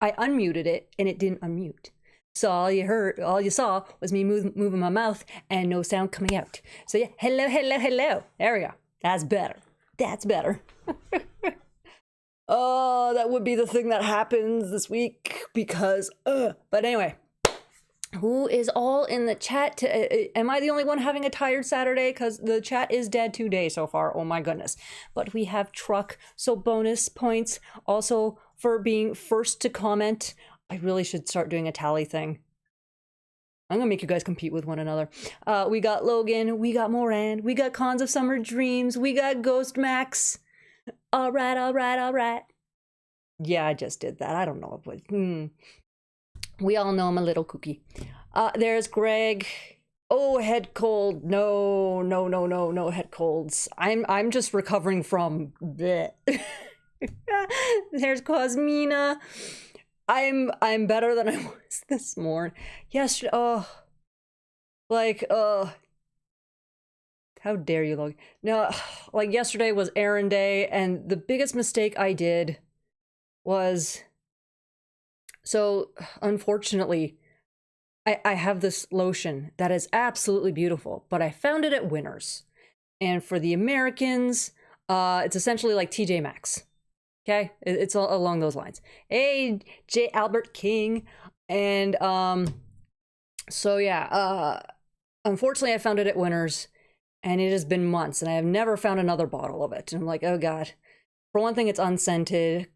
I unmuted it and it didn't unmute. So all you saw was me moving my mouth and no sound coming out. So yeah, hello, hello, hello. There we go. That's better. That's better. Oh, that would be the thing that happens this week because, but anyway, who is all in the chat? Am I the only one having a tired Saturday? Because the chat is dead 2 days so far. Oh my goodness. But we have Truck, so bonus points also for being first to comment. I really should start doing a tally thing. I'm gonna make you guys compete with one another. We got Logan, we got Moran, we got Cons of Summer Dreams, we got Ghost Max. All right, all right, all right. Yeah, I just did that. I don't know. But, we all know I'm a little kooky. There's Greg. Oh, head cold. No, no, no, no, no head colds. I'm just recovering from bleh. There's Cosmina. I'm better than I was this morning. Yesterday, how dare you, Logan? No, like yesterday was errand day, and the biggest mistake I did was, so unfortunately, I have this lotion that is absolutely beautiful, but I found it at Winners. And for the Americans, it's essentially like TJ Maxx. Okay, it's all along those lines. Hey, J. Albert King. And so yeah, unfortunately I found it at Winners, and it has been months, and I have never found another bottle of it. And I'm like, oh God. For one thing, it's unscented.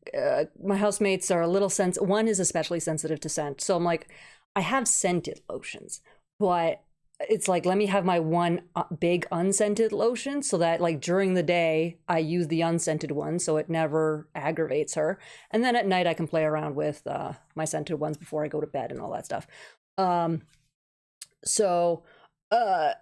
My housemates are a little one is especially sensitive to scent. So I'm like, I have scented lotions, but it's like, let me have my one big unscented lotion so that like during the day, I use the unscented one so it never aggravates her. And then at night, I can play around with my scented ones before I go to bed and all that stuff.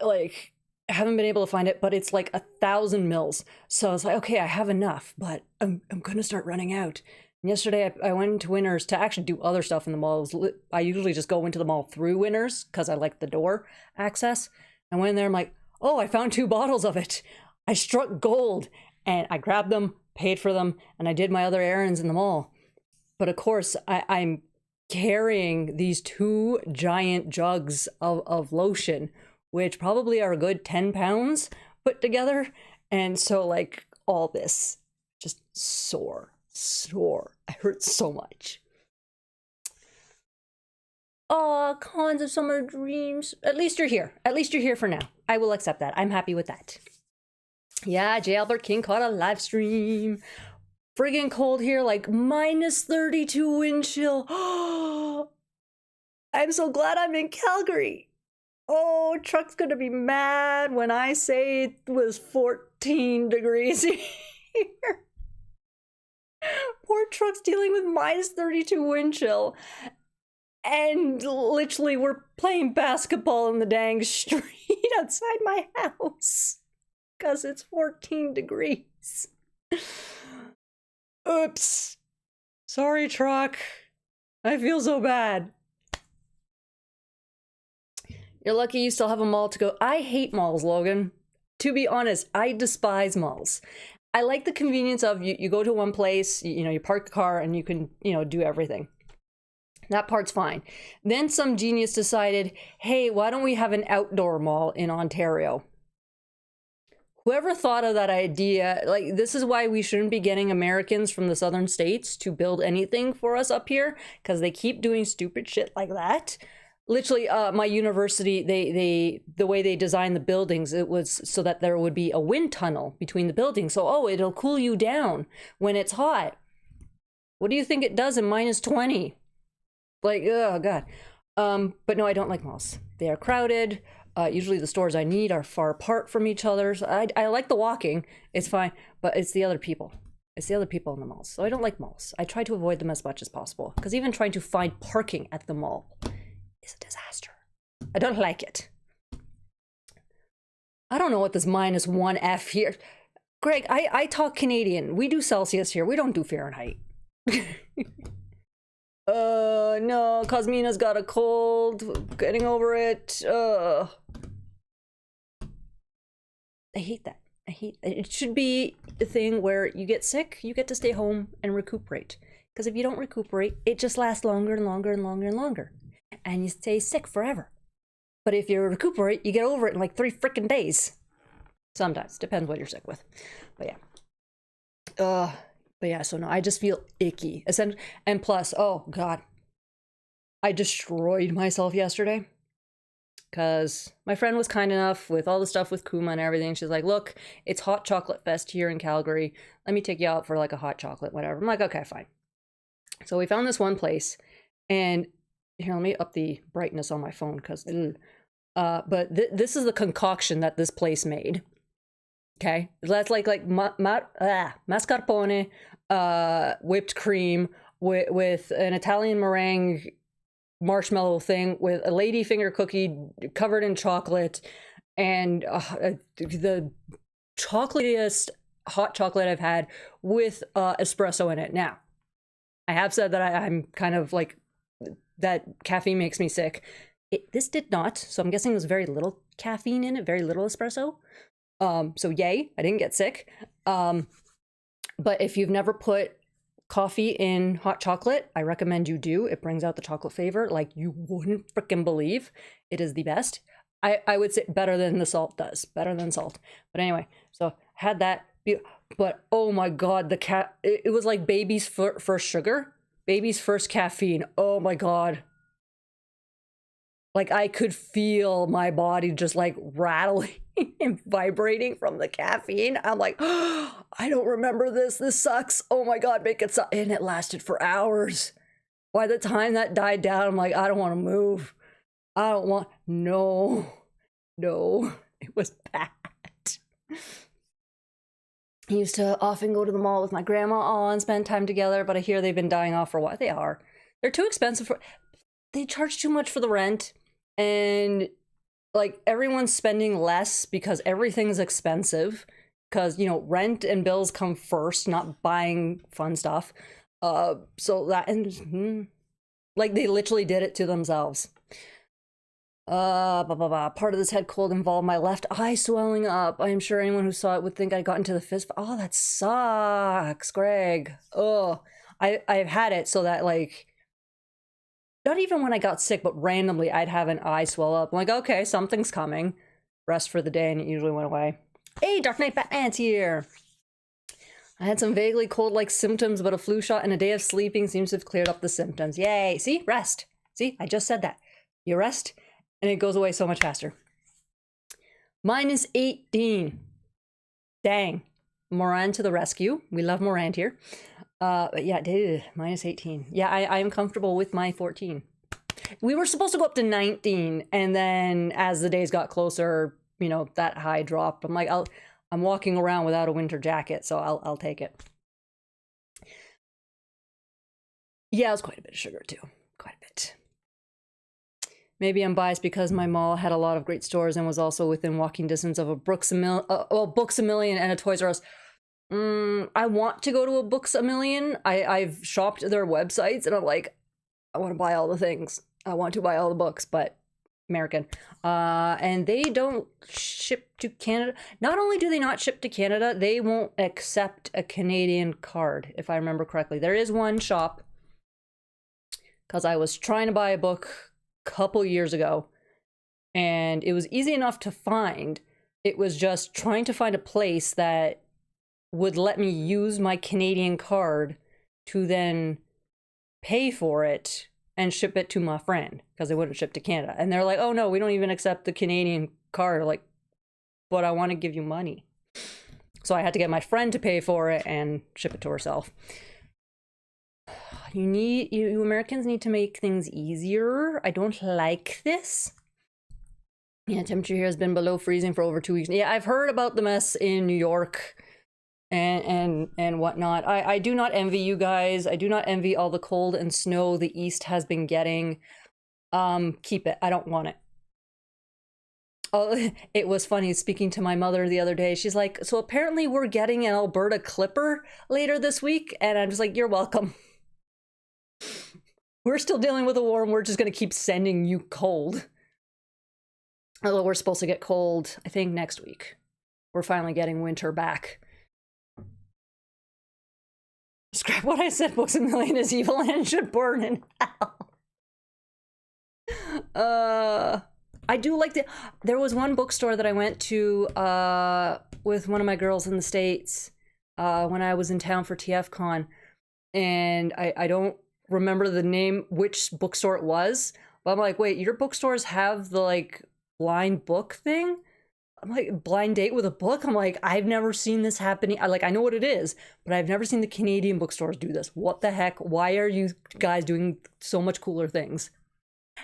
Like, I haven't been able to find it, but it's like 1,000 mils. So I was like, okay, I have enough, but I'm gonna start running out. And yesterday I went into Winners to actually do other stuff in the mall. I usually just go into the mall through Winners because I like the door access. I went in there, I'm like, oh, I found 2 bottles of it. I struck gold, and I grabbed them, paid for them, and I did my other errands in the mall. But of course, I'm carrying these 2 giant jugs of lotion, which probably are a good 10 pounds put together. And so like all this just sore. I hurt so much. Oh, Cons of Summer Dreams. At least you're here. At least you're here for now. I will accept that. I'm happy with that. Yeah, J. Albert King caught a live stream. Friggin' cold here, like minus 32 wind chill. I'm so glad I'm in Calgary. Oh, Truck's gonna be mad when I say it was 14 degrees here. Poor Truck's dealing with minus 32 wind chill. And literally we're playing basketball in the dang street outside my house. Because it's 14 degrees. Oops. Sorry, Truck. I feel so bad. You're lucky you still have a mall to go. I hate malls, Logan. To be honest, I despise malls. I like the convenience of you go to one place, you park the car and you can, do everything. That part's fine. Then some genius decided, hey, why don't we have an outdoor mall in Ontario? Whoever thought of that idea, like, this is why we shouldn't be getting Americans from the southern states to build anything for us up here, because they keep doing stupid shit like that. Literally, my university, the way they designed the buildings, it was so that there would be a wind tunnel between the buildings. So, it'll cool you down when it's hot. What do you think it does in minus 20? Like, oh, God. But no, I don't like malls. They are crowded. Usually the stores I need are far apart from each other. So I like the walking. It's fine. But it's the other people. It's the other people in the malls. So I don't like malls. I try to avoid them as much as possible. Because even trying to find parking at the mall is a disaster. I don't like it. I don't know what this minus 1F here. Greg, I talk Canadian. We do Celsius here. We don't do Fahrenheit. No, Cosmina's got a cold. Getting over it. I hate that. I hate it. Should be a thing where you get sick, you get to stay home and recuperate. Because if you don't recuperate, it just lasts longer and longer and longer and longer. And you stay sick forever. But if you recuperate, you get over it in like 3 freaking days. Sometimes. Depends what you're sick with. But yeah. But yeah, so no, I just feel icky. And plus, oh God. I destroyed myself yesterday. Because my friend was kind enough with all the stuff with Kuma and everything. She's like, look, it's Hot Chocolate Fest here in Calgary. Let me take you out for like a hot chocolate, whatever. I'm like, okay, fine. So we found this one place. And here, let me up the brightness on my phone. Because, but this is the concoction that this place made. Okay? That's like mascarpone, whipped cream with an Italian meringue marshmallow thing with a ladyfinger cookie covered in chocolate and the chocolatiest hot chocolate I've had with espresso in it. Now, I have said that I'm kind of like, that caffeine makes me sick. This did not, so I'm guessing there's very little caffeine in it, very little espresso. So yay, I didn't get sick. But if you've never put coffee in hot chocolate, I recommend you do. It brings out the chocolate flavor like you wouldn't freaking believe. It is the best. I would say better than the salt does. Better than salt. But anyway, so had that. But oh my God, it was like baby's first sugar. Baby's first caffeine. Oh my God. Like I could feel my body just like rattling and vibrating from the caffeine. I'm like, oh, I don't remember this. This sucks. Oh my God, make it suck. And it lasted for hours. By the time that died down, I'm like, I don't want to move. I don't want, no, it was bad. I used to often go to the mall with my grandma and spend time together, but I hear they've been dying off for a while. They are. They're too expensive they charge too much for the rent. And like everyone's spending less because everything's expensive. Because, you know, rent and bills come first, not buying fun stuff. So that, and like they literally did it to themselves. Part of this head cold involved my left eye swelling up. I am sure anyone who saw it would think I got into the fist. Oh, that sucks, Greg. Oh, I've had it so that like, not even when I got sick, but randomly I'd have an eye swell up. I'm like, okay, something's coming. Rest for the day, and it usually went away. Hey, Dark Knight Batman's here. I had some vaguely cold-like symptoms, but a flu shot and a day of sleeping seems to have cleared up the symptoms. Yay. See? Rest. See? I just said that. You rest, and it goes away so much faster. -18. Dang. Moran to the rescue. We love Moran here. But yeah, -18. Yeah, I am comfortable with my 14. We were supposed to go up to 19, and then as the days got closer, you know, that high dropped. I'm like, I'm walking around without a winter jacket, so I'll take it. Yeah, it was quite a bit of sugar too. Quite a bit. Maybe I'm biased because my mall had a lot of great stores and was also within walking distance of a Books A Million and a Toys R Us. I want to go to a Books A Million. I've shopped their websites and I'm like, I want to buy all the things. I want to buy all the books, but American. And they don't ship to Canada. Not only do they not ship to Canada, they won't accept a Canadian card, if I remember correctly. There is one shop, because I was trying to buy a book a couple years ago, and it was easy enough to find. It was just trying to find a place that would let me use my Canadian card to then pay for it and ship it to my friend, because they wouldn't ship to Canada. And they're like, oh no, we don't even accept the Canadian card. Like, but I want to give you money. So I had to get my friend to pay for it and ship it to herself. You Americans need to make things easier. I don't like this. Yeah, temperature here has been below freezing for over 2 weeks. Yeah, I've heard about the mess in New York and whatnot. I do not envy you guys. I do not envy all the cold and snow the East has been getting. Keep it. I don't want it. Oh, it was funny speaking to my mother the other day. She's like, so apparently we're getting an Alberta Clipper later this week. And I'm just like, you're welcome. We're still dealing with a war and we're just going to keep sending you cold. Although we're supposed to get cold, I think, next week. We're finally getting winter back. Scrap what I said. Books a Million is evil and should burn in hell. I do like there was one bookstore that I went to with one of my girls in the States when I was in town for TFCon, and I don't remember the name, which bookstore it was, but I'm like, wait, your bookstores have the like blind book thing? I'm like, blind date with a book? I'm like, I've never seen this happening. I know what it is, but I've never seen the Canadian bookstores do this. What the heck? Why are you guys doing so much cooler things?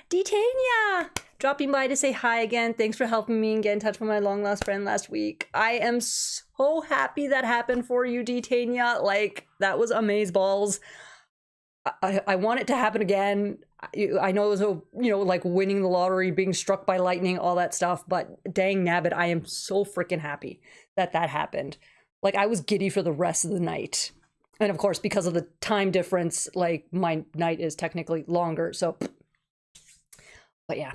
Detania! Dropping by to say hi again. Thanks for helping me and get in touch with my long lost friend last week. I am so happy that happened for you, Detania. Like, that was amazeballs. I want it to happen again. I know it was like winning the lottery, being struck by lightning, all that stuff, but dang nabbit, I am so freaking happy that happened. Like, I was giddy for the rest of the night. And of course, because of the time difference, like, my night is technically longer, so... But yeah.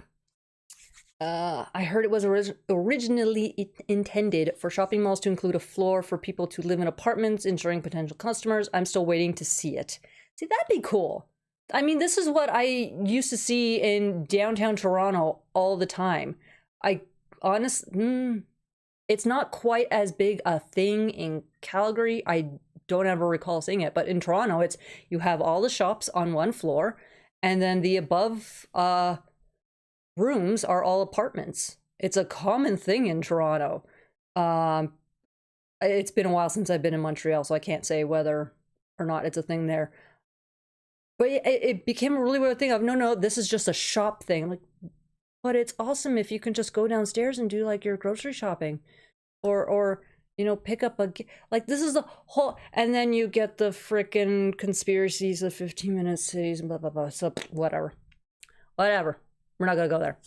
I heard it was originally intended for shopping malls to include a floor for people to live in apartments, ensuring potential customers. I'm still waiting to see it. See, that'd be cool. I mean, this is what I used to see in downtown Toronto all the time. It's not quite as big a thing in Calgary. I don't ever recall seeing it, but in Toronto, it's you have all the shops on one floor, and then the above rooms are all apartments. It's a common thing in Toronto. It's been a while since I've been in Montreal, so I can't say whether or not it's a thing there. But it became a really weird thing of, no, this is just a shop thing. Like, but it's awesome if you can just go downstairs and do like your grocery shopping, or pick up like this is the whole, and then you get the frickin' conspiracies of 15-minute cities and blah blah blah. So whatever. We're not gonna go there.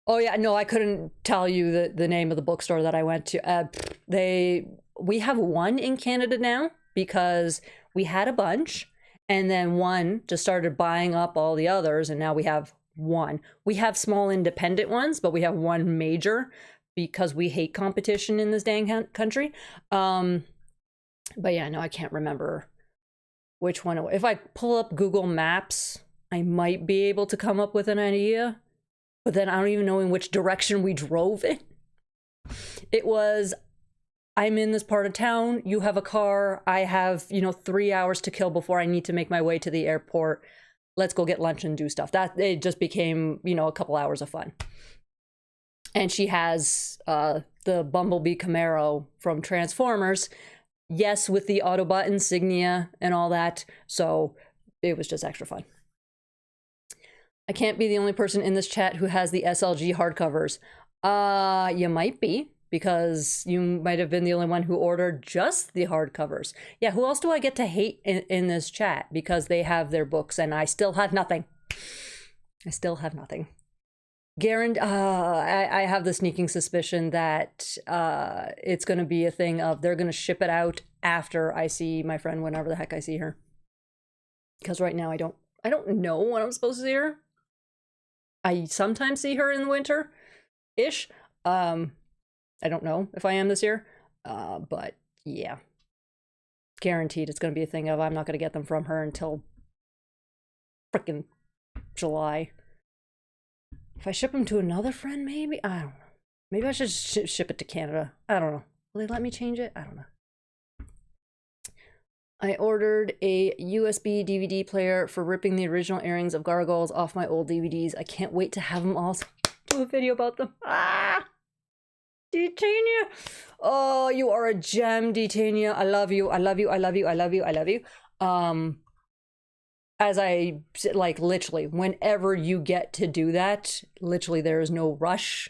Oh yeah, no, I couldn't tell you the name of the bookstore that I went to. We have one in Canada now because we had a bunch, and then one just started buying up all the others, and now we have one. We have small independent ones, but we have one major because we hate competition in this dang country. But yeah, no, I can't remember which one. If I pull up Google Maps, I might be able to come up with an idea, but then I don't even know in which direction we drove in. It was, I'm in this part of town, you have a car, I have, 3 hours to kill before I need to make my way to the airport. Let's go get lunch and do stuff. That it just became, a couple hours of fun. And she has the Bumblebee Camaro from Transformers. Yes, with the Autobot insignia and all that. So it was just extra fun. I can't be the only person in this chat who has the SLG hardcovers. You might be, because you might have been the only one who ordered just the hardcovers. Yeah, who else do I get to hate in this chat because they have their books and I still have nothing? Guaranteed. I have the sneaking suspicion that it's going to be a thing of they're going to ship it out after I see my friend whenever the heck I see her. Because right now I don't know when I'm supposed to see her. I sometimes see her in the winter-ish. I don't know if I am this year. But yeah. Guaranteed it's going to be a thing of I'm not going to get them from her until frickin' July. If I ship them to another friend, maybe? I don't know. Maybe I should ship it to Canada. I don't know. Will they let me change it? I don't know. I ordered a USB DVD player for ripping the original airings of Gargoyles off my old DVDs. I can't wait to have them all. Do a video about them. Ah! Detania! Oh, you are a gem, Detania. I love you. As I, like, literally, whenever you get to do that, literally there is no rush.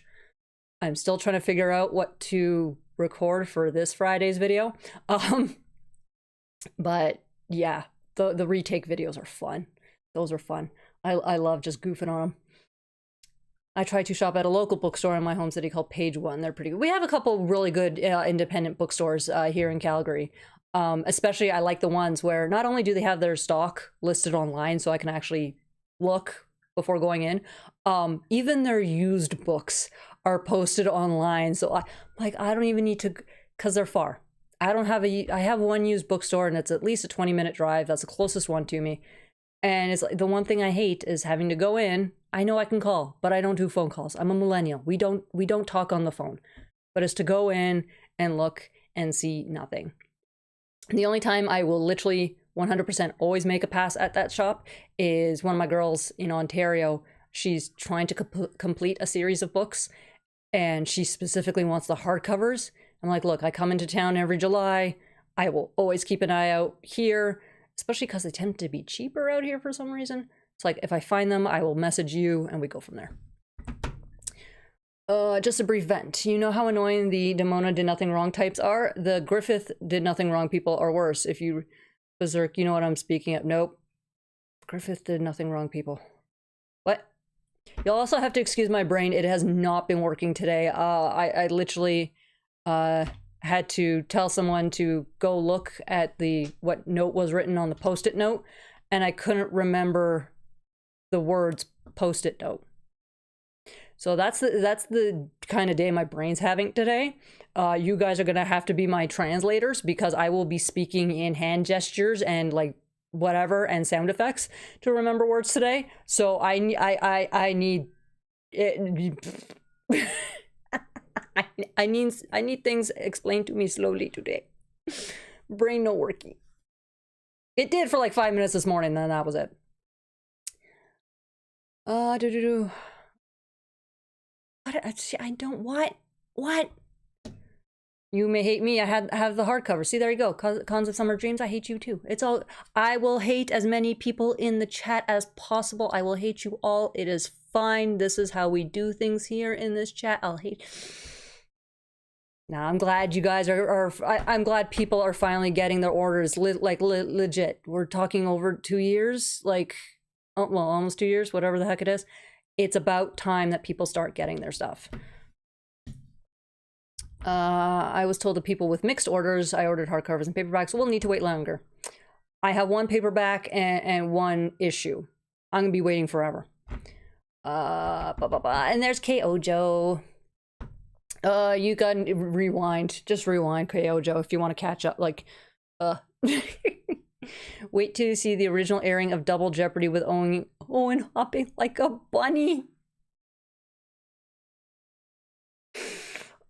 I'm still trying to figure out what to record for this Friday's video. But yeah, the retake videos are fun. Those are fun. I love just goofing on them. I try to shop at a local bookstore in my home city called Page One. They're pretty good. We have a couple really good independent bookstores here in Calgary. Especially I like the ones where not only do they have their stock listed online so I can actually look before going in, even their used books are posted online. So I don't even need to, because they're far. I don't have I have one used bookstore, and it's at least a 20-minute drive. That's the closest one to me. And it's like, the one thing I hate is having to go in. I know I can call, but I don't do phone calls. I'm a millennial. We don't talk on the phone. But it's to go in and look and see nothing. The only time I will literally 100% always make a pass at that shop is one of my girls in Ontario. She's trying to complete a series of books, and she specifically wants the hardcovers. I'm like, look, I come into town every July. I will always keep an eye out here, especially because they tend to be cheaper out here for some reason. It's like, if I find them, I will message you and we go from there. Just a brief vent. You know how annoying the Demona did nothing wrong types are? The Griffith did nothing wrong people are worse. If you berserk, you know what I'm speaking of. Nope. Griffith did nothing wrong people. What? You'll also have to excuse my brain. It has not been working today. I literally had to tell someone to go look at what note was written on the post-it note, and I couldn't remember the words post-it note. So that's the kind of day my brain's having today. You guys are gonna have to be my translators, because I will be speaking in hand gestures and like whatever and sound effects to remember words today. So I need it. I need things explained to me slowly today. Brain no working. It did for like 5 minutes this morning, then that was it. I don't, what? You may hate me. I have the hardcover. See, there you go. Cons of Summer Dreams. I hate you too. It's all, I will hate as many people in the chat as possible. I will hate you all. It is fine. This is how we do things here in this chat. I'll hate. Now, I'm glad you guys I'm glad people are finally getting their orders legit. We're talking over 2 years, like, oh, well, almost 2 years, whatever the heck it is. It's about time that people start getting their stuff. I was told that people with mixed orders, I ordered hardcovers and paperbacks, will need to wait longer. I have one paperback and one issue. I'm gonna be waiting forever. And there's KO Joe. You can rewind. Just rewind, KO Joe, if you want to catch up. Like, wait till you see the original airing of Double Jeopardy with Owen hopping like a bunny.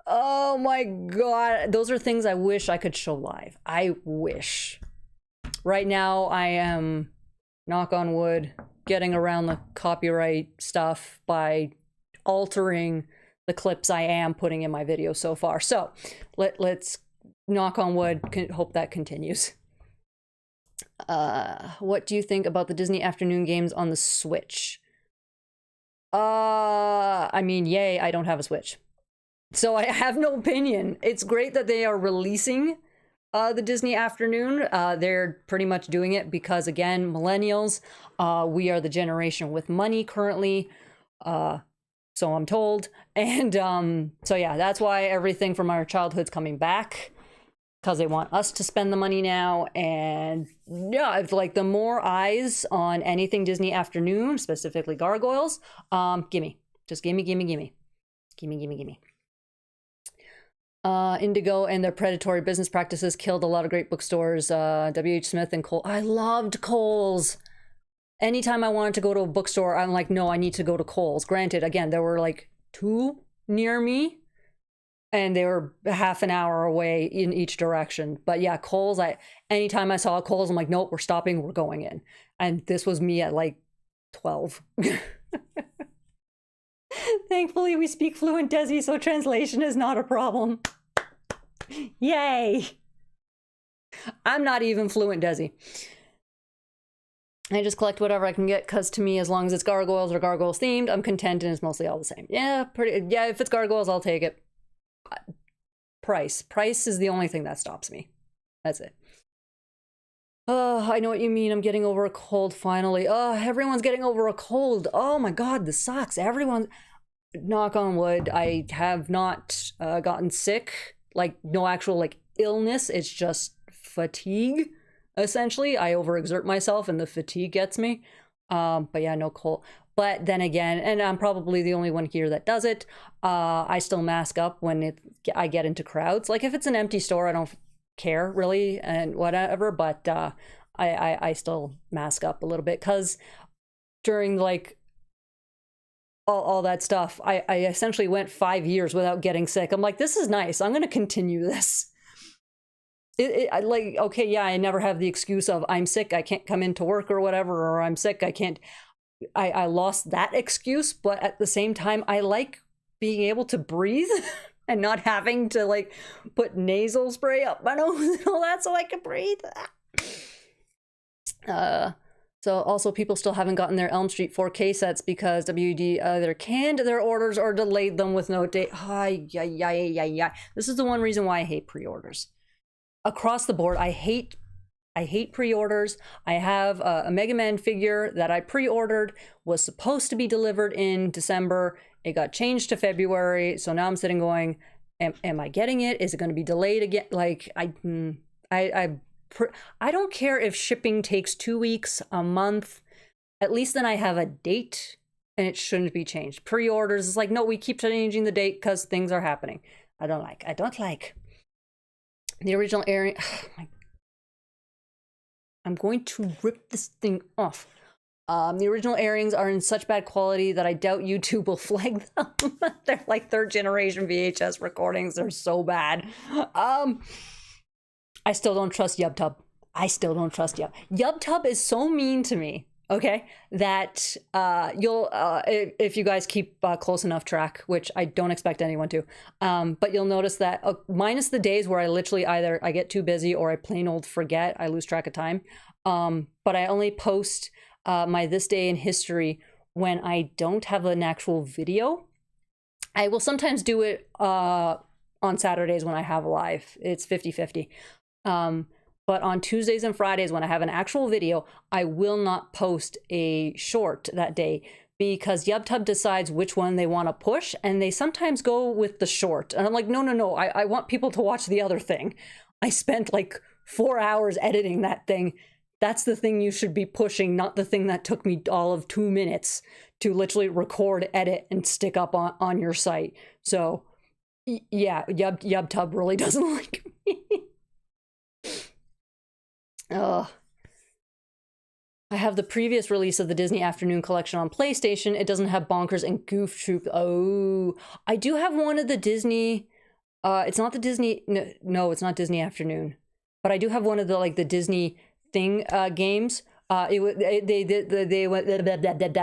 Oh my god. Those are things I wish I could show live. I wish. Right now, I am, knock on wood, getting around the copyright stuff by altering the clips I am putting in my video so far. So let's knock on wood, hope that continues. What do you think about the Disney afternoon games on the Switch? I mean, yay, I don't have a Switch. So I have no opinion. It's great that they are releasing the Disney afternoon. They're pretty much doing it because, again, millennials, we are the generation with money currently. So I'm told. And so yeah, that's why everything from our childhood's coming back, because they want us to spend the money now. And yeah, it's like the more eyes on anything Disney afternoon, specifically Gargoyles, gimme. Just gimme. Indigo and their predatory business practices killed a lot of great bookstores. W.H. Smith and Cole. I loved Kohl's. Anytime I wanted to go to a bookstore, I'm like, no, I need to go to Kohl's. Granted, again, there were like 2 near me, and they were half an hour away in each direction. But yeah, Kohl's, anytime I saw Kohl's, I'm like, nope, we're stopping, we're going in. And this was me at like 12. Thankfully, we speak fluent Desi, so translation is not a problem. Yay! I'm not even fluent Desi. I just collect whatever I can get, because to me, as long as it's Gargoyles or Gargoyles themed, I'm content, and it's mostly all the same. Yeah, if it's Gargoyles, I'll take it. Price is the only thing that stops me. That's it. Oh, I know what you mean. I'm getting over a cold finally. Oh, everyone's getting over a cold. Oh my god, this sucks. Everyone, knock on wood, I have not gotten sick. Like, no actual like illness. It's just fatigue. Essentially, I overexert myself and the fatigue gets me. But yeah, no cold. But then again, and I'm probably the only one here that does it, I still mask up when I get into crowds. Like if it's an empty store, I don't care really and whatever, but I still mask up a little bit because during like all that stuff, I essentially went 5 years without getting sick. I'm like, this is nice. I'm going to continue this. I like, okay, yeah, I never have the excuse of I'm sick, I can't come into work or whatever, or I'm sick, I can't. I lost that excuse, but at the same time, I like being able to breathe and not having to like put nasal spray up my nose and all that so I can breathe. So also people still haven't gotten their Elm Street 4K sets because WD either canned their orders or delayed them with no date. This is the one reason why I hate pre-orders. Across the board, I hate pre-orders. I have a Mega Man figure that I pre-ordered, was supposed to be delivered in December. It got changed to February, so now I'm sitting going, am I getting it? Is it going to be delayed again? Like, I don't care if shipping takes 2 weeks, a month. At least then I have a date, and it shouldn't be changed. Pre-orders is like, no, we keep changing the date because things are happening. I don't like. The original airing. I'm going to rip this thing off. The original airings are in such bad quality that I doubt YouTube will flag them. They're like 3rd generation VHS recordings. They're so bad. I still don't trust YubTub. YubTub is so mean to me. Okay, that you'll if you guys keep close enough track, which I don't expect anyone to, but you'll notice that minus the days where I literally either I get too busy or I plain old forget, I lose track of time. But I only post my this day in history when I don't have an actual video. I will sometimes do it on Saturdays when I have a live. It's 50-50. But on Tuesdays and Fridays, when I have an actual video, I will not post a short that day because YubTub decides which one they want to push, and they sometimes go with the short. And I'm like, no, I want people to watch the other thing. I spent like 4 hours editing that thing. That's the thing you should be pushing, not the thing that took me all of 2 minutes to literally record, edit, and stick up on your site. So, yeah, YubTub really doesn't like me. I have the previous release of the Disney Afternoon Collection on PlayStation. It doesn't have Bonkers and Goof Troop. Oh, I do have one of the Disney. It's not the Disney. No, it's not Disney Afternoon. But I do have one of the like the Disney thing games. They went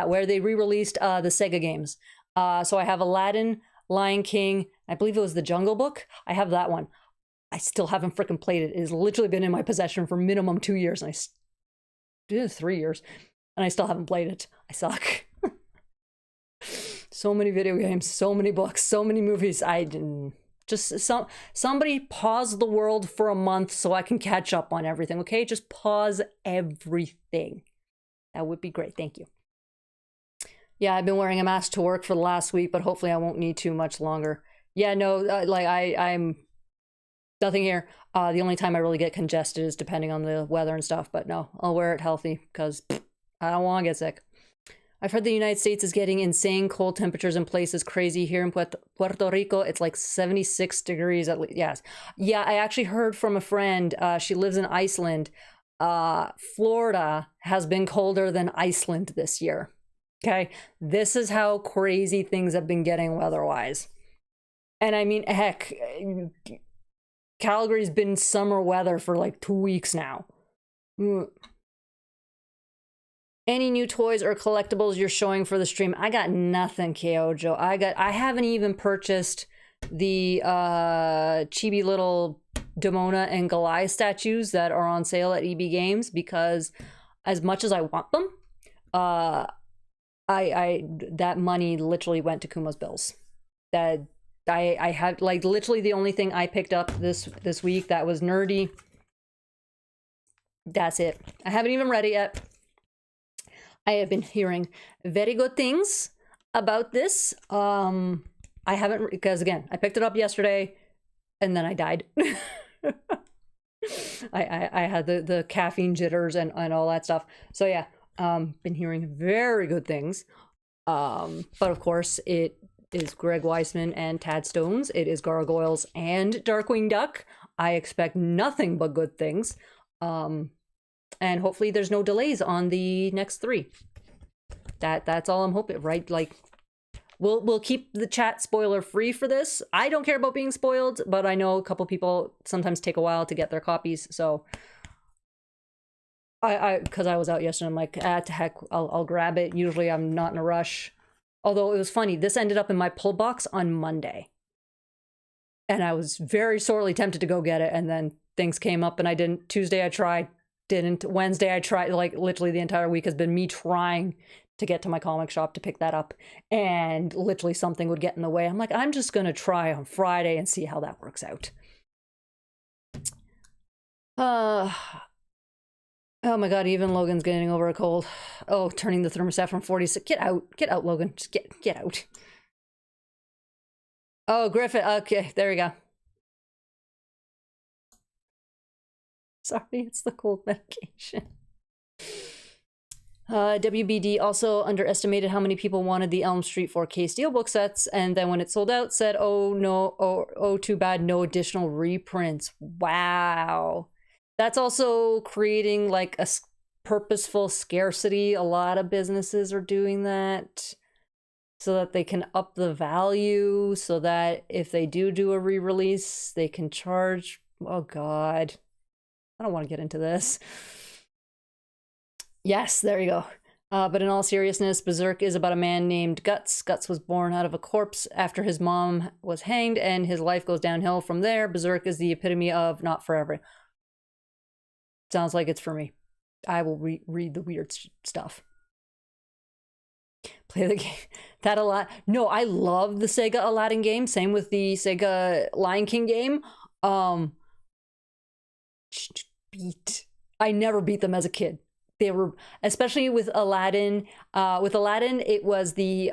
where they re-released the Sega games. So I have Aladdin, Lion King. I believe it was the Jungle Book. I have that one. I still haven't freaking played it. It has literally been in my possession for minimum 2 years, and I did 3 years, and I still haven't played it. I suck. So many video games, so many books, so many movies. I didn't just somebody pause the world for a month so I can catch up on everything. Okay, just pause everything. That would be great. Thank you. Yeah, I've been wearing a mask to work for the last week, but hopefully I won't need to much longer. Yeah, no, like I'm. Nothing here. The only time I really get congested is depending on the weather and stuff, but no, I'll wear it healthy because I don't want to get sick. I've heard the United States is getting insane cold temperatures in places crazy. Here in Puerto Rico, it's like 76 degrees at least. Yes. Yeah, I actually heard from a friend. She lives in Iceland. Florida has been colder than Iceland this year. Okay. This is how crazy things have been getting weather-wise. And I mean, heck, Calgary's been summer weather for like 2 weeks now. Any new toys or collectibles you're showing for the stream? I got nothing, KO Joe. I haven't even purchased the chibi little Demona and Goliath statues that are on sale at EB Games because as much as I want them, that money literally went to Kuma's bills. That I had like literally the only thing I picked up this week that was nerdy. That's it. I haven't even read it yet. I have been hearing very good things about this. I haven't because again I picked it up yesterday and then I died. I had the caffeine jitters and all that stuff. So yeah, been hearing very good things. But of course it is Greg Weisman and Tad Stones. It is Gargoyles and Darkwing Duck. I expect nothing but good things. And hopefully there's no delays on the next 3. That's all I'm hoping, right? Like, we'll keep the chat spoiler free for this. I don't care about being spoiled, but I know a couple people sometimes take a while to get their copies, so because I was out yesterday, I'm like, to heck, I'll grab it. Usually I'm not in a rush. Although it was funny, this ended up in my pull box on Monday. And I was very sorely tempted to go get it, and then things came up and I didn't. Tuesday I tried, didn't. Wednesday I tried. Like, literally the entire week has been me trying to get to my comic shop to pick that up, and literally something would get in the way. I'm like, I'm just gonna try on Friday and see how that works out. Oh my god, even Logan's getting over a cold. Oh, turning the thermostat from 46. Get out, Logan. Just get out. Oh, Griffith. Okay, there we go. Sorry, it's the cold medication. WBD also underestimated how many people wanted the Elm Street 4K Steelbook sets, and then when it sold out said, oh no, oh too bad, no additional reprints. Wow. That's also creating like a purposeful scarcity. A lot of businesses are doing that so that they can up the value, so that if they do a re-release, they can charge. Oh god, I don't want to get into this. Yes, there you go. But in all seriousness, Berserk is about a man named Guts. Guts was born out of a corpse after his mom was hanged, and his life goes downhill from there. Berserk is the epitome of not for everyone. Sounds like it's for me. I will read the weird stuff. Play the game. That a lot. No, I love the Sega Aladdin game. Same with the Sega Lion King game. I never beat them as a kid. They were, especially with Aladdin. With Aladdin, it was the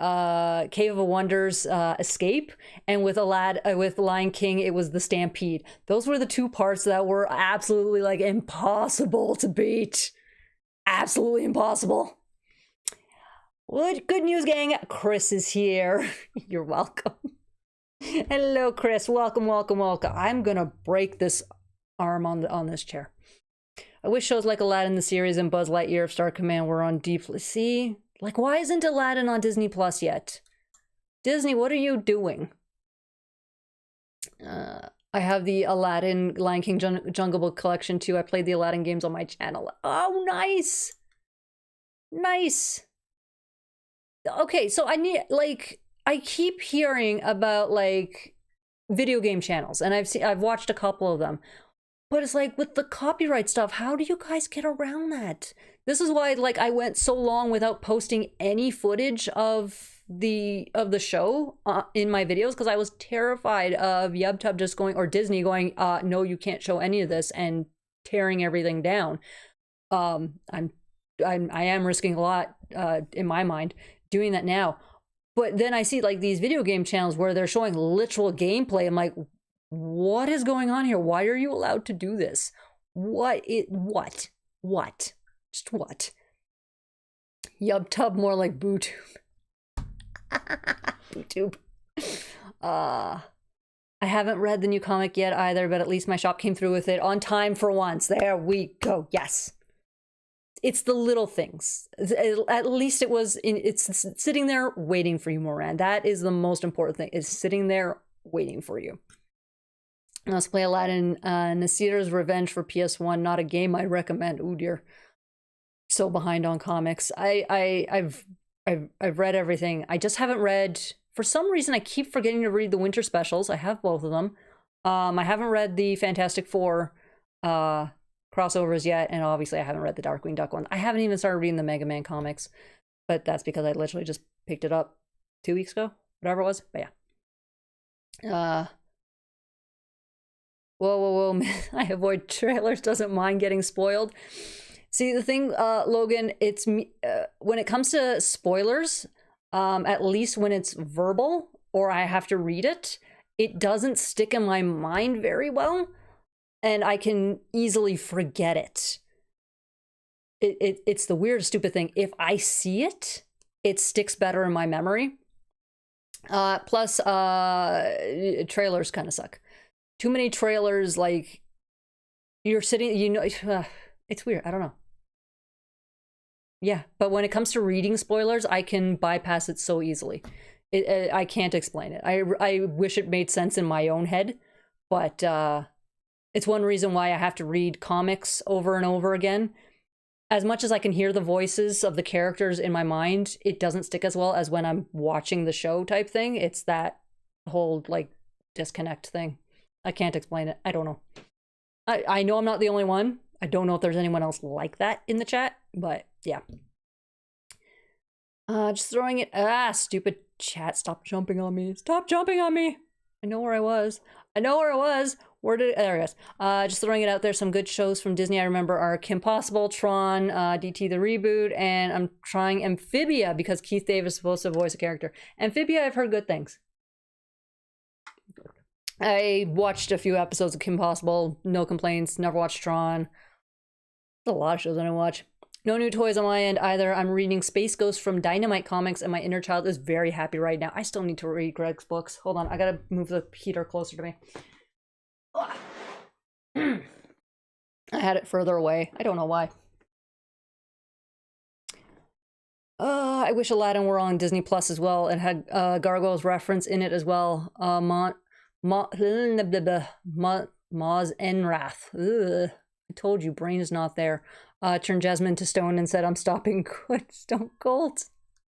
Cave of Wonders escape, and with Lion King, it was the Stampede. Those were the 2 parts that were absolutely like impossible to beat. Absolutely impossible. Good news, gang. Chris is here. You're welcome. Hello, Chris. Welcome. I'm gonna break this arm on this chair. I wish shows like Aladdin the series and Buzz Lightyear of Star Command were on deeply. See? Like, why isn't Aladdin on Disney Plus yet? Disney, what are you doing? I have the Aladdin Lion King Jungle Book collection too. I played the Aladdin games on my channel. Oh, nice! Nice! Okay, so I need, like, I keep hearing about, like, video game channels, and I've watched a couple of them. But it's like, with the copyright stuff, how do you guys get around that? This is why, like, I went so long without posting any footage of the show in my videos, because I was terrified of YubTub just going, or Disney going, no, you can't show any of this, and tearing everything down. I am risking a lot, in my mind, doing that now. But then I see, like, these video game channels where they're showing literal gameplay. I'm like, what is going on here? Why are you allowed to do this? What? Just what? YubTub, more like BooTube. BooTube. I haven't read the new comic yet either, but at least my shop came through with it on time for once. There we go. Yes. It's the little things. At least it's sitting there waiting for you, Moran. That is the most important thing, is sitting there waiting for you. Let's play Aladdin Nasir's Revenge for PS1. Not a game I recommend. Oh dear. So behind on comics. I've read everything. I just haven't read, for some reason I keep forgetting to read the winter specials. I have both of them. I haven't read the Fantastic Four crossovers yet, and obviously I haven't read the Darkwing Duck one. I haven't even started reading the Mega Man comics, but that's because I literally just picked it up 2 weeks ago, whatever it was. But yeah. Whoa, man. I avoid trailers, doesn't mind getting spoiled. See, the thing, Logan, it's me, when it comes to spoilers, at least when it's verbal or I have to read it, it doesn't stick in my mind very well, and I can easily forget it. It's the weird, stupid thing. If I see it, it sticks better in my memory. Plus, trailers kind of suck. too many trailers, like, you're sitting, you know, it's weird. I don't know. Yeah, but when it comes to reading spoilers, I can bypass it so easily. I can't explain it. I wish it made sense in my own head, but it's one reason why I have to read comics over and over again. As much as I can hear the voices of the characters in my mind, it doesn't stick as well as when I'm watching the show type thing. It's that whole, like, disconnect thing. I can't explain it. I don't know. I know I'm not the only one. I don't know if there's anyone else like that in the chat, but yeah. Just throwing it. Stupid chat. Stop jumping on me. Stop jumping on me. I know where I was. I know where I was. Where did there it is. Just throwing it out there. Some good shows from Disney I remember are Kim Possible, Tron, DT the Reboot, and I'm trying Amphibia because Keith Davis is supposed to voice a character. Amphibia, I've heard good things. I watched a few episodes of Kim Possible. No complaints. Never watched Tron. There's a lot of shows I don't watch. No new toys on my end either. I'm reading Space Ghost from Dynamite Comics, and my inner child is very happy right now. I still need to read Greg's books. Hold on, I gotta move the heater closer to me. I had it further away. I don't know why. I wish Aladdin were on Disney Plus as well. It had Gargoyles reference in it as well. Maz Enrath. Ugh. I told you, brain is not there. Turned Jasmine to stone and said, I'm stopping good Stone Cold.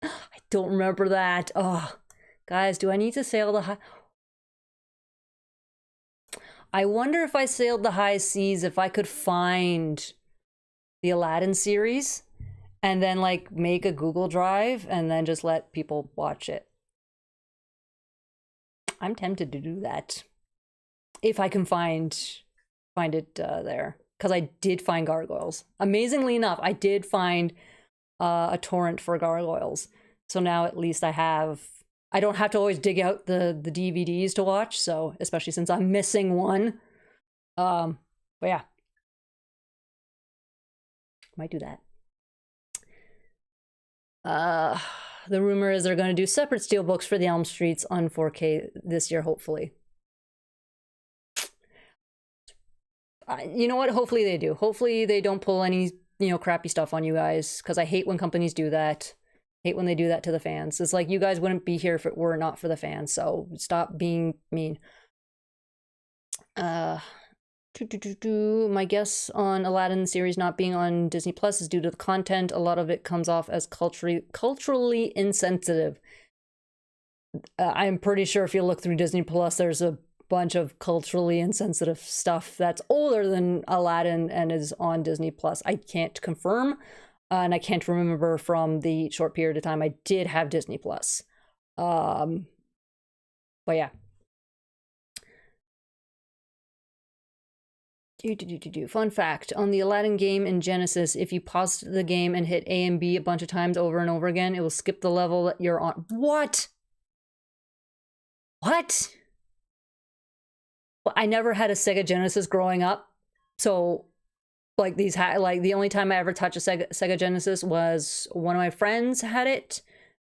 I don't remember that. Oh, guys, do I need to sail the high? I wonder if I sailed the high seas, if I could find the Aladdin series and then, like, make a Google Drive and then just let people watch it. I'm tempted to do that. If I can find it there. Because I did find Gargoyles. Amazingly enough, I did find a torrent for Gargoyles. So now at least I don't have to always dig out the DVDs to watch, so especially since I'm missing one. But yeah. Might do that. The rumor is they're going to do separate steelbooks for the Elm Streets on 4K this year, hopefully. You know what? Hopefully they do. Hopefully they don't pull any, crappy stuff on you guys, because I hate when companies do that. Hate when they do that to the fans. It's like, you guys wouldn't be here if it were not for the fans, so stop being mean. My guess on Aladdin series not being on Disney Plus is due to the content. A lot of it comes off as culturally insensitive. I'm pretty sure if you look through Disney Plus, there's a bunch of culturally insensitive stuff that's older than Aladdin and is on Disney Plus. I can't confirm, and I can't remember from the short period of time I did have Disney Plus. But yeah. Fun fact, on the Aladdin game in Genesis, if you pause the game and hit A and B a bunch of times over and over again, it will skip the level that you're on. What? What? Well, I never had a Sega Genesis growing up, so like the only time I ever touched a Sega Genesis was one of my friends had it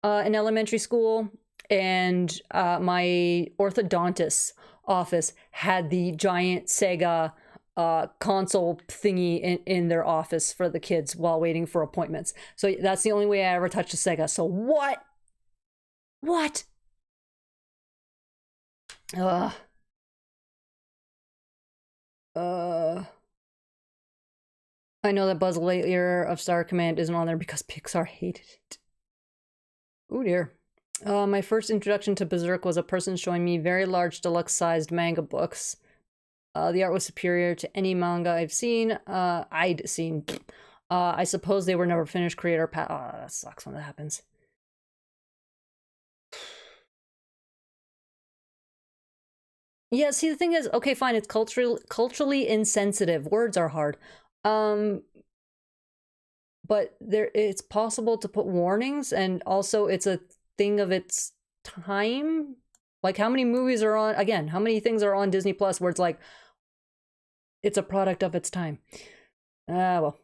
in elementary school, and my orthodontist's office had the giant Sega console thingy in their office for the kids while waiting for appointments. So that's the only way I ever touched a Sega. So what? I know that Buzz Lightyear of Star Command isn't on there because Pixar hated it. Oh dear. My first introduction to Berserk was a person showing me very large deluxe-sized manga books. The art was superior to any manga I'd seen. I suppose they were never finished. Creator Pat. Oh, that sucks when that happens. Yeah, see, the thing is, okay, fine, it's culturally insensitive. Words are hard. But it's possible to put warnings, and also it's a thing of its time. Like, how many movies are on, again, how many things are on Disney Plus where it's like, it's a product of its time. Well.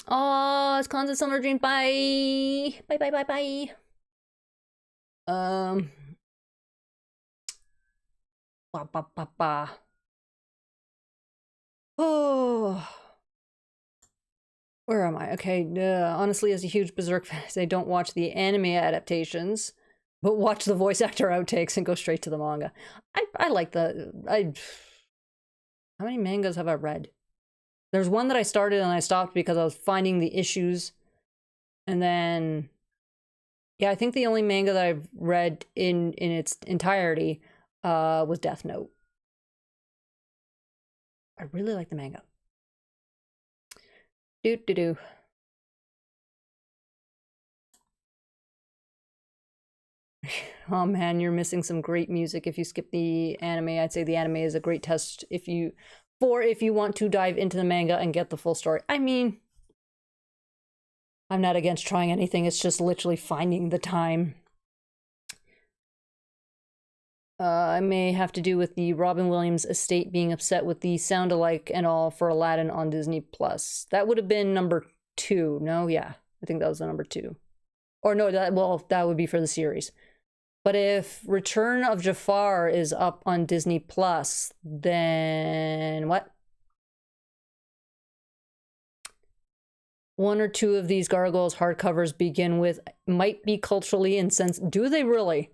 Oh, it's Constant Summer Dream. Bye. Bye. Ba, ba, ba, ba. Oh. Where am I? Okay, honestly, as a huge Berserk fan, I don't watch the anime adaptations, but watch the voice actor outtakes and go straight to the manga. I like the... How many mangas have I read? There's one that I started and I stopped because I was finding the issues. And then... Yeah, I think the only manga that I've read in its entirety was Death Note. I really like the manga. Do. Oh man, you're missing some great music if you skip the anime. I'd say the anime is a great test if you want to dive into the manga and get the full story. I mean, I'm not against trying anything. It's just literally finding the time. I may have to do with the Robin Williams estate being upset with the sound alike and all for Aladdin on Disney Plus. That would have been number 2. No, yeah, I think that was the number 2. Or no, that would be for the series. But if Return of Jafar is up on Disney Plus, then what? One or two of these Gargoyles hardcovers begin with might be culturally insensitive. Do they really?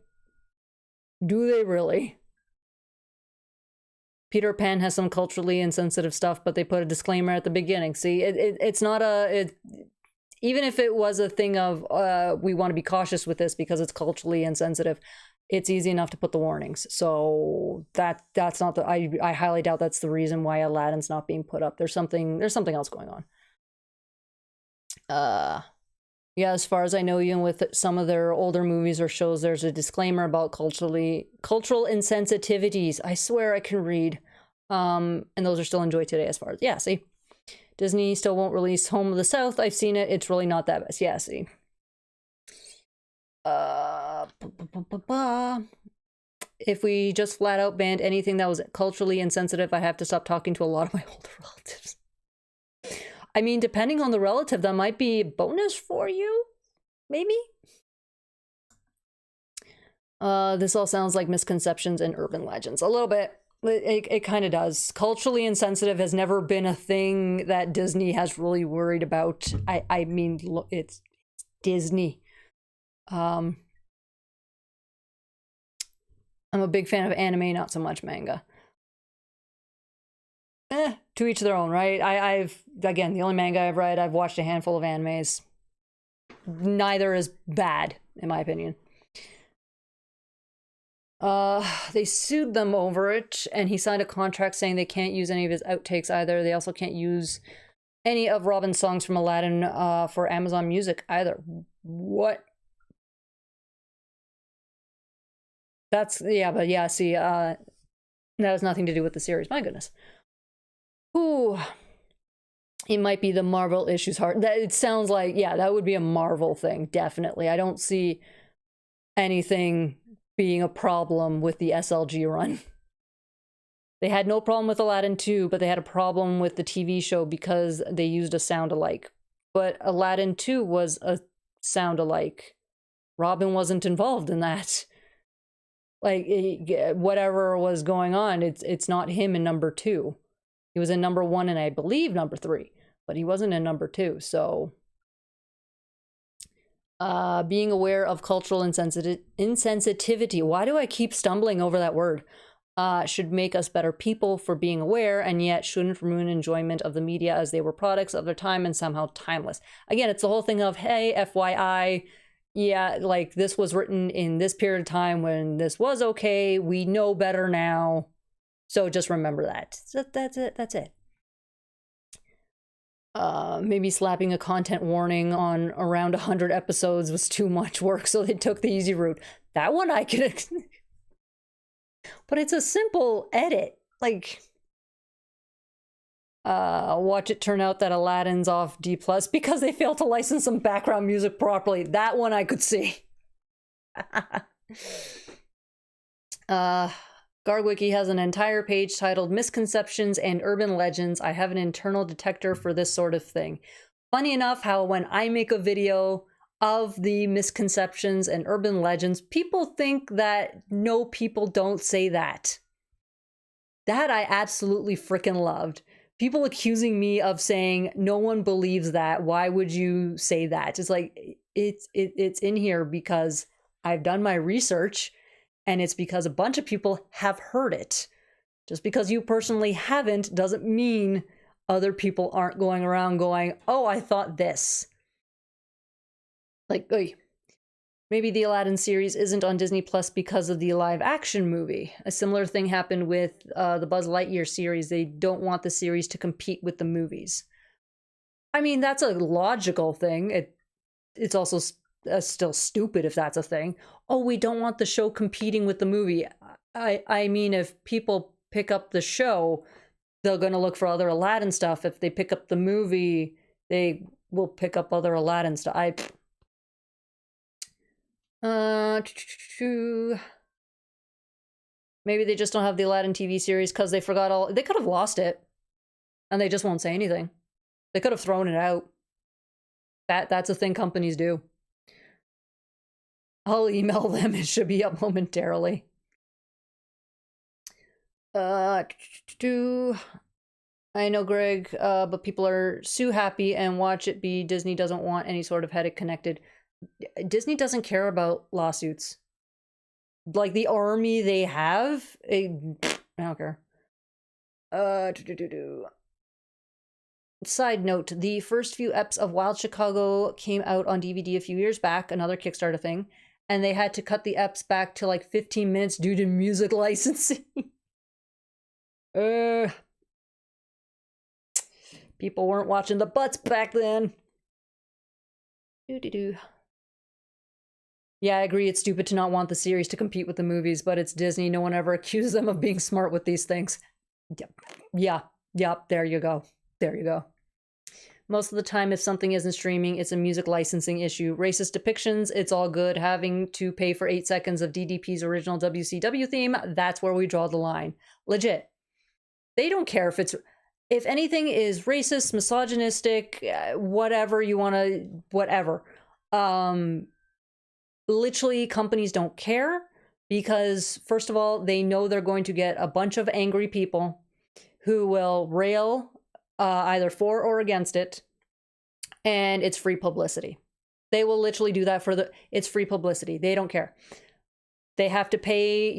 Do they really? Peter Pan has some culturally insensitive stuff, but they put a disclaimer at the beginning. See, it's not a... even if it was a thing of we want to be cautious with this because it's culturally insensitive, it's easy enough to put the warnings. So that's not the... I highly doubt that's the reason why Aladdin's not being put up. There's something else going on. Yeah, as far as I know, even with some of their older movies or shows, there's a disclaimer about cultural insensitivities. I swear I can read. And those are still enjoyed today as far as... Yeah, see? Disney still won't release Home of the South. I've seen it. It's really not that bad. Yeah, see? If we just flat out banned anything that was culturally insensitive, I have to stop talking to a lot of my older relatives. I mean, depending on the relative, that might be a bonus for you, maybe? This all sounds like misconceptions and urban legends. A little bit. It kind of does. Culturally insensitive has never been a thing that Disney has really worried about. I mean, look, it's Disney. I'm a big fan of anime, not so much manga. To each their own, right? I've again, the only manga I've read, I've watched a handful of animes. Neither is bad, in my opinion. They sued them over it, and he signed a contract saying they can't use any of his outtakes either. They also can't use any of Robin's songs from Aladdin for Amazon Music either. What? That's... yeah, but yeah, see, that has nothing to do with the series. My goodness. Ooh, it might be the Marvel issues hard. That it sounds like, yeah, that would be a Marvel thing, definitely. I don't see anything being a problem with the SLG run. They had no problem with Aladdin 2, but they had a problem with the TV show because they used a sound alike. But Aladdin 2 was a sound alike. Robin wasn't involved in that. Like, whatever was going on, it's not him in number 2. He was in number 1 and I believe number 3, but he wasn't in number 2. So being aware of cultural insensitivity. Why do I keep stumbling over that word? Should make us better people for being aware, and yet shouldn't ruin enjoyment of the media as they were products of their time and somehow timeless. Again, it's the whole thing of, hey, FYI, yeah, like this was written in this period of time when this was okay. We know better now. So just remember that. So that's it. That's it. Maybe slapping a content warning on around 100 episodes was too much work, so they took the easy route. That one I could... but it's a simple edit. Like, watch it turn out that Aladdin's off D+ because they failed to license some background music properly. That one I could see. Gargwiki has an entire page titled Misconceptions and Urban Legends. I have an internal detector for this sort of thing. Funny enough how when I make a video of the misconceptions and urban legends, people think that no, people don't say that. That I absolutely freaking loved. People accusing me of saying no one believes that. Why would you say that? It's like it's in here because I've done my research, and it's because a bunch of people have heard it. Just because you personally haven't doesn't mean other people aren't going around going, "Oh, I thought this." Like, maybe the Aladdin series isn't on Disney Plus because of the live action movie. A similar thing happened with the Buzz Lightyear series. They don't want the series to compete with the movies. I mean, that's a logical thing. It's also still stupid if that's a thing. Oh, we don't want the show competing with the movie. I mean, if people pick up the show, they're going to look for other Aladdin stuff. If they pick up the movie, they will pick up other Aladdin stuff. Maybe they just don't have the Aladdin TV series because they forgot all. They could have lost it, and they just won't say anything. They could have thrown it out. That's a thing companies do. I'll email them. It should be up momentarily. I know, Greg, but people are so happy and watch it be. Disney doesn't want any sort of headache connected. Disney doesn't care about lawsuits. Like the army they have, I don't care. Side note, the first few eps of Wild Chicago came out on DVD a few years back, another Kickstarter thing, and they had to cut the eps back to like 15 minutes due to music licensing. People weren't watching the butts back then. Yeah, I agree. It's stupid to not want the series to compete with the movies, but it's Disney. No one ever accuses them of being smart with these things. Yep. There you go. Most of the time, if something isn't streaming, it's a music licensing issue. Racist depictions, it's all good. Having to pay for 8 seconds of DDP's original WCW theme, that's where we draw the line. Legit. They don't care if anything is racist, misogynistic, whatever you want to, whatever. Literally, companies don't care because, first of all, they know they're going to get a bunch of angry people who will rail either for or against it, and it's free publicity. They will literally do that it's free publicity. They don't care. They have to pay,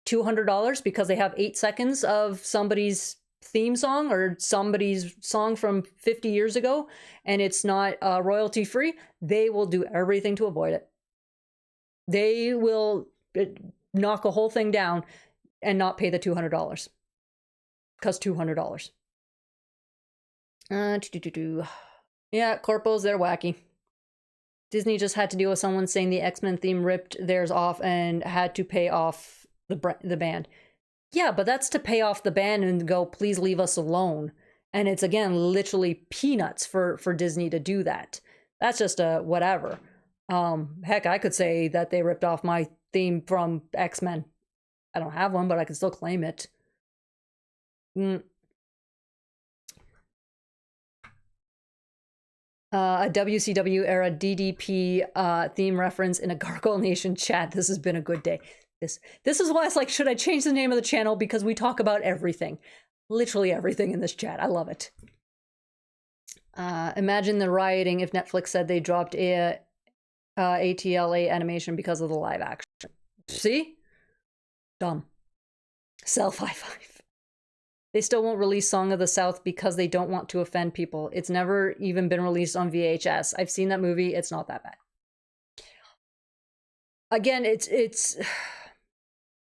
$200 because they have 8 seconds of somebody's theme song or somebody's song from 50 years ago, and it's not royalty free. They will do everything to avoid it. They will knock a whole thing down and not pay the $200 because $200. Yeah, corpos, they're wacky. Disney just had to deal with someone saying the X-Men theme ripped theirs off and had to pay off the band. Yeah, but that's to pay off the band and go, please leave us alone. And it's, again, literally peanuts for Disney to do that. That's just a whatever. Heck, I could say that they ripped off my theme from X-Men. I don't have one, but I can still claim it. A WCW era DDP theme reference in a Gargoyle Nation chat. This has been a good day. This is why it's like, should I change the name of the channel? Because we talk about everything. Literally everything in this chat. I love it. Imagine the rioting if Netflix said they dropped ATLA animation because of the live action. See? Dumb. Self high five. They still won't release Song of the South because they don't want to offend people. It's never even been released on VHS. I've seen that movie. It's not that bad. Again, it's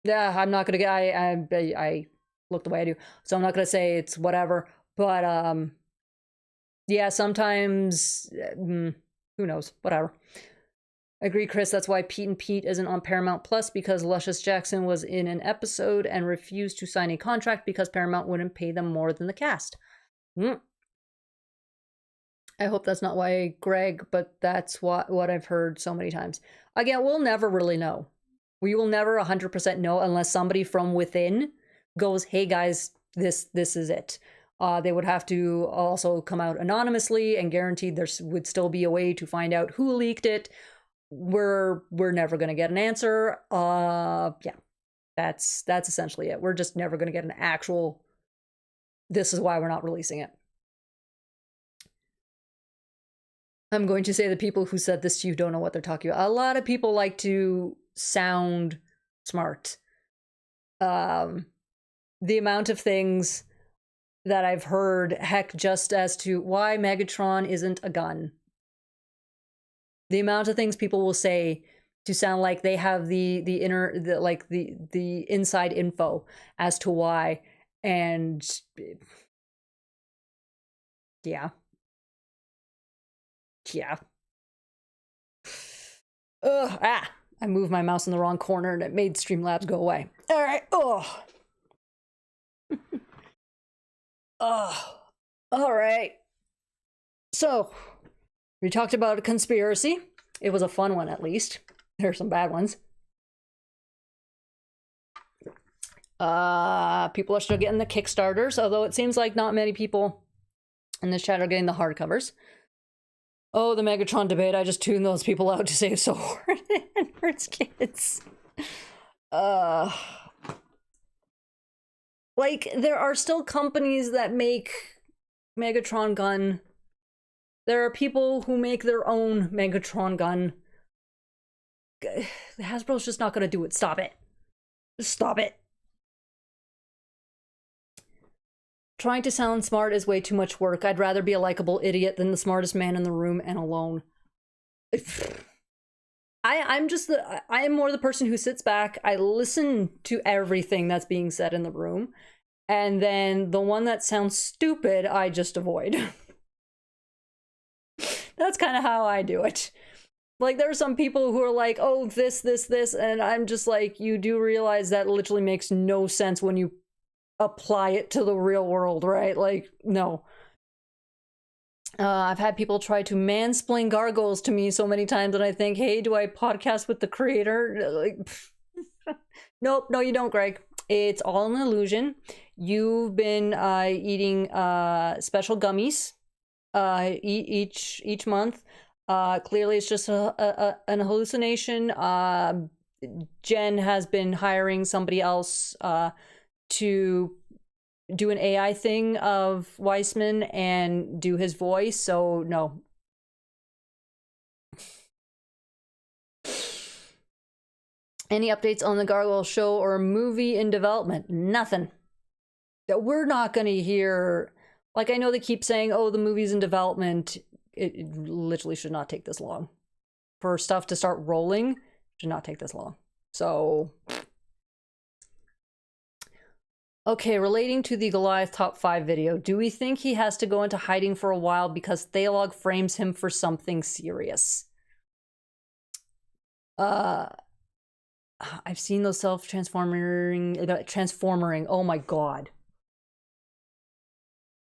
yeah, I'm not gonna get I look the way I do, so I'm not gonna say it's whatever, but yeah, sometimes who knows, whatever. I agree, Chris. That's why Pete and Pete isn't on Paramount Plus, because Luscious Jackson was in an episode and refused to sign a contract because Paramount wouldn't pay them more than the cast. I hope that's not why, Greg, but that's what I've heard so many times. Again, we'll never really know. We will never 100% know unless somebody from within goes, hey guys, this is it. They would have to also come out anonymously, and guaranteed there would still be a way to find out who leaked it. We're never going to get an answer. Yeah. That's essentially it. We're just never going to get an actual, this is why we're not releasing it. I'm going to say the people who said this to you don't know what they're talking about. A lot of people like to sound smart. The amount of things that I've heard, heck, just as to why Megatron isn't a gun. The amount of things people will say to sound like they have the inside info as to why, and yeah. I moved my mouse in the wrong corner and it made Streamlabs go away. All right. All right. So we talked about a conspiracy. It was a fun one, at least. There are some bad ones. People are still getting the Kickstarters, although it seems like not many people in this chat are getting the hardcovers. Oh, the Megatron debate. I just tuned those people out to save Sword and hurts kids. Like, there are still companies that make Megatron gun. There are people who make their own Megatron gun. Hasbro's just not gonna do it. Stop it. Just stop it. Trying to sound smart is way too much work. I'd rather be a likable idiot than the smartest man in the room and alone. I am more the person who sits back. I listen to everything that's being said in the room, and then the one that sounds stupid, I just avoid. That's kind of how I do it. Like, there are some people who are like, oh, this, and I'm just like, you do realize that literally makes no sense when you apply it to the real world, right? Like, no. I've had people try to mansplain Gargoyles to me so many times, and I think, hey, do I podcast with the creator? Like, nope, no, you don't, Greg. It's all an illusion. You've been eating special gummies each month. Clearly, it's just an hallucination. Jen has been hiring somebody else to do an AI thing of Weissman and do his voice, so no. Any updates on the Gargoyle show or movie in development? Nothing. That we're not going to hear. Like, I know they keep saying, oh, the movie's in development. It literally should not take this long. For stuff to start rolling, should not take this long. So... Okay, relating to the Goliath top 5 video, do we think he has to go into hiding for a while because Thalog frames him for something serious? I've seen those transformering. Oh my god.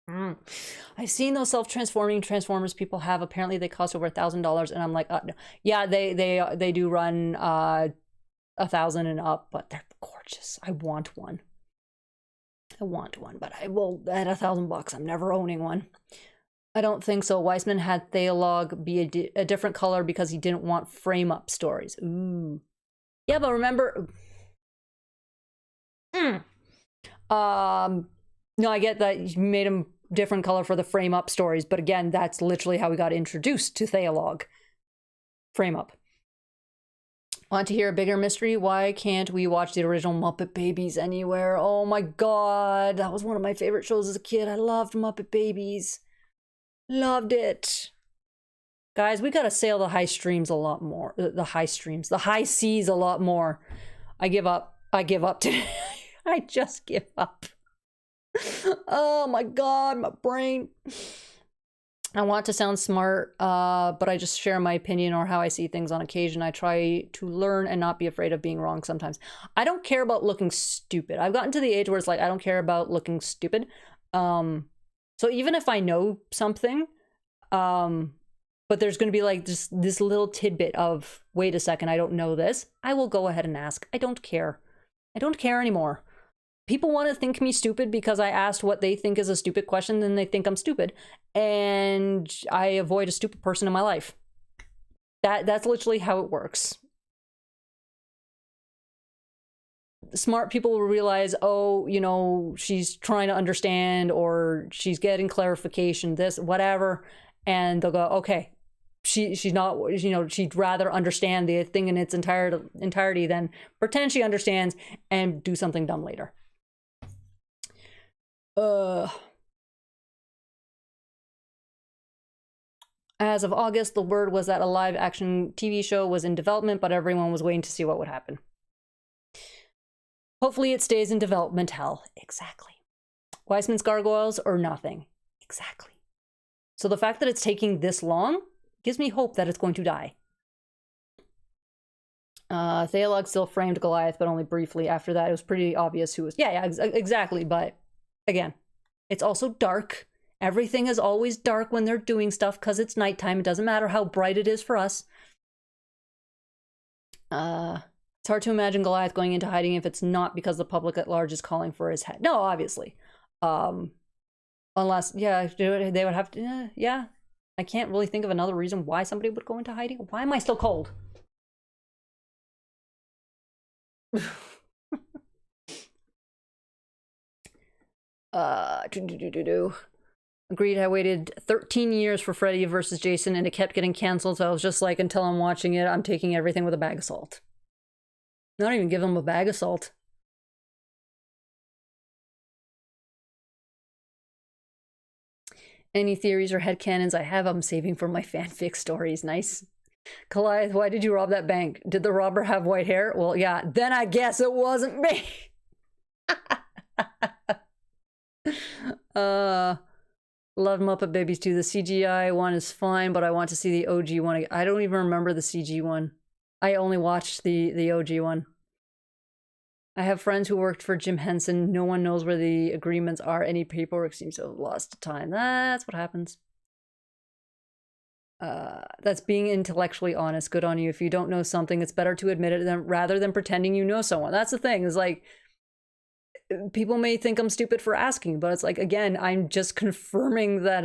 I've seen those self-transforming Transformers people have. Apparently they cost over $1,000, and I'm like, no. Yeah, they do run 1,000 and up, but they're gorgeous. I want one. But I will, at $1,000, I'm never owning one. I don't think so. Weissman had Thalog be a different color because he didn't want frame-up stories. Ooh. Yeah, but remember... No, I get that you made him different color for the frame-up stories, but again, that's literally how we got introduced to Thalog. Frame-up. Want to hear a bigger mystery? Why can't we watch the original Muppet Babies anywhere? Oh my god, that was one of my favorite shows as a kid. I loved Muppet Babies. Loved it. Guys, we gotta sail the high streams a lot more. The high seas a lot more. I give up. I give up today. I just give up. Oh my god, my brain. I want to sound smart, but I just share my opinion or how I see things on occasion. I try to learn and not be afraid of being wrong sometimes. I don't care about looking stupid. I've gotten to the age where it's like, I don't care about looking stupid. So even if I know something, but there's going to be like this little tidbit of, wait a second, I don't know this, I will go ahead and ask. I don't care. I don't care anymore. People want to think me stupid because I asked what they think is a stupid question, then they think I'm stupid. And I avoid a stupid person in my life. That's literally how it works. smart people will realize, oh, you know, she's trying to understand, or she's getting clarification, this, whatever, and they'll go, okay, she's not, you know, she'd rather understand the thing in its entirety than pretend she understands and do something dumb later. As of August, the word was that a live action TV show was in development, but everyone was waiting to see what would happen. Hopefully it stays in development hell. Exactly. Weisman's Gargoyles or nothing. Exactly. So the fact that it's taking this long gives me hope that it's going to die. Theolog still framed Goliath, but only briefly. After that, it was pretty obvious who was... Yeah, exactly. But again, it's also dark. Everything is always dark when they're doing stuff because it's nighttime. It doesn't matter how bright it is for us. It's hard to imagine Goliath going into hiding if it's not because the public at large is calling for his head. No, obviously. Unless, yeah, they would have to... yeah. I can't really think of another reason why somebody would go into hiding. Why am I still cold? Agreed, I waited 13 years for Freddy versus Jason and it kept getting canceled, so I was just like, until I'm watching it, I'm taking everything with a bag of salt. Not even give them a bag of salt. Any theories or headcanons I have, I'm saving for my fanfic stories. Nice. Goliath, why did you rob that bank? Did the robber have white hair? Well, yeah, then I guess it wasn't me. Love Muppet Babies 2. The CGI one is fine, but I want to see the OG one. I don't even remember the CG one. I only watched the OG one. I have friends who worked for Jim Henson. No one knows where the agreements are. Any paperwork seems to have lost to time. That's what happens. That's being intellectually honest. Good on you. If you don't know something, it's better to admit it rather than pretending you know someone. That's the thing. Is like, people may think I'm stupid for asking, but it's like, again, I'm just confirming that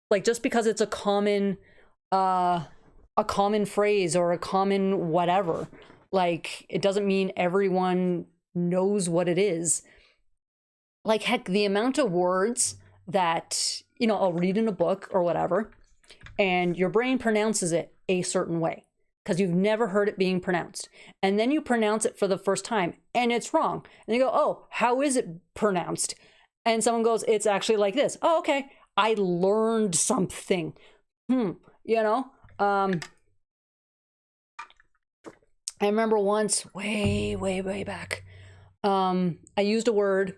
like, just because it's a common phrase or a common whatever, like, it doesn't mean everyone knows what it is. Like, heck, the amount of words that, you know, I'll read in a book or whatever, and your brain pronounces it a certain way because you've never heard it being pronounced. And then you pronounce it for the first time and it's wrong. And you go, oh, how is it pronounced? And someone goes, it's actually like this. Oh, okay. I learned something. You know? I remember once, way back, I used a word.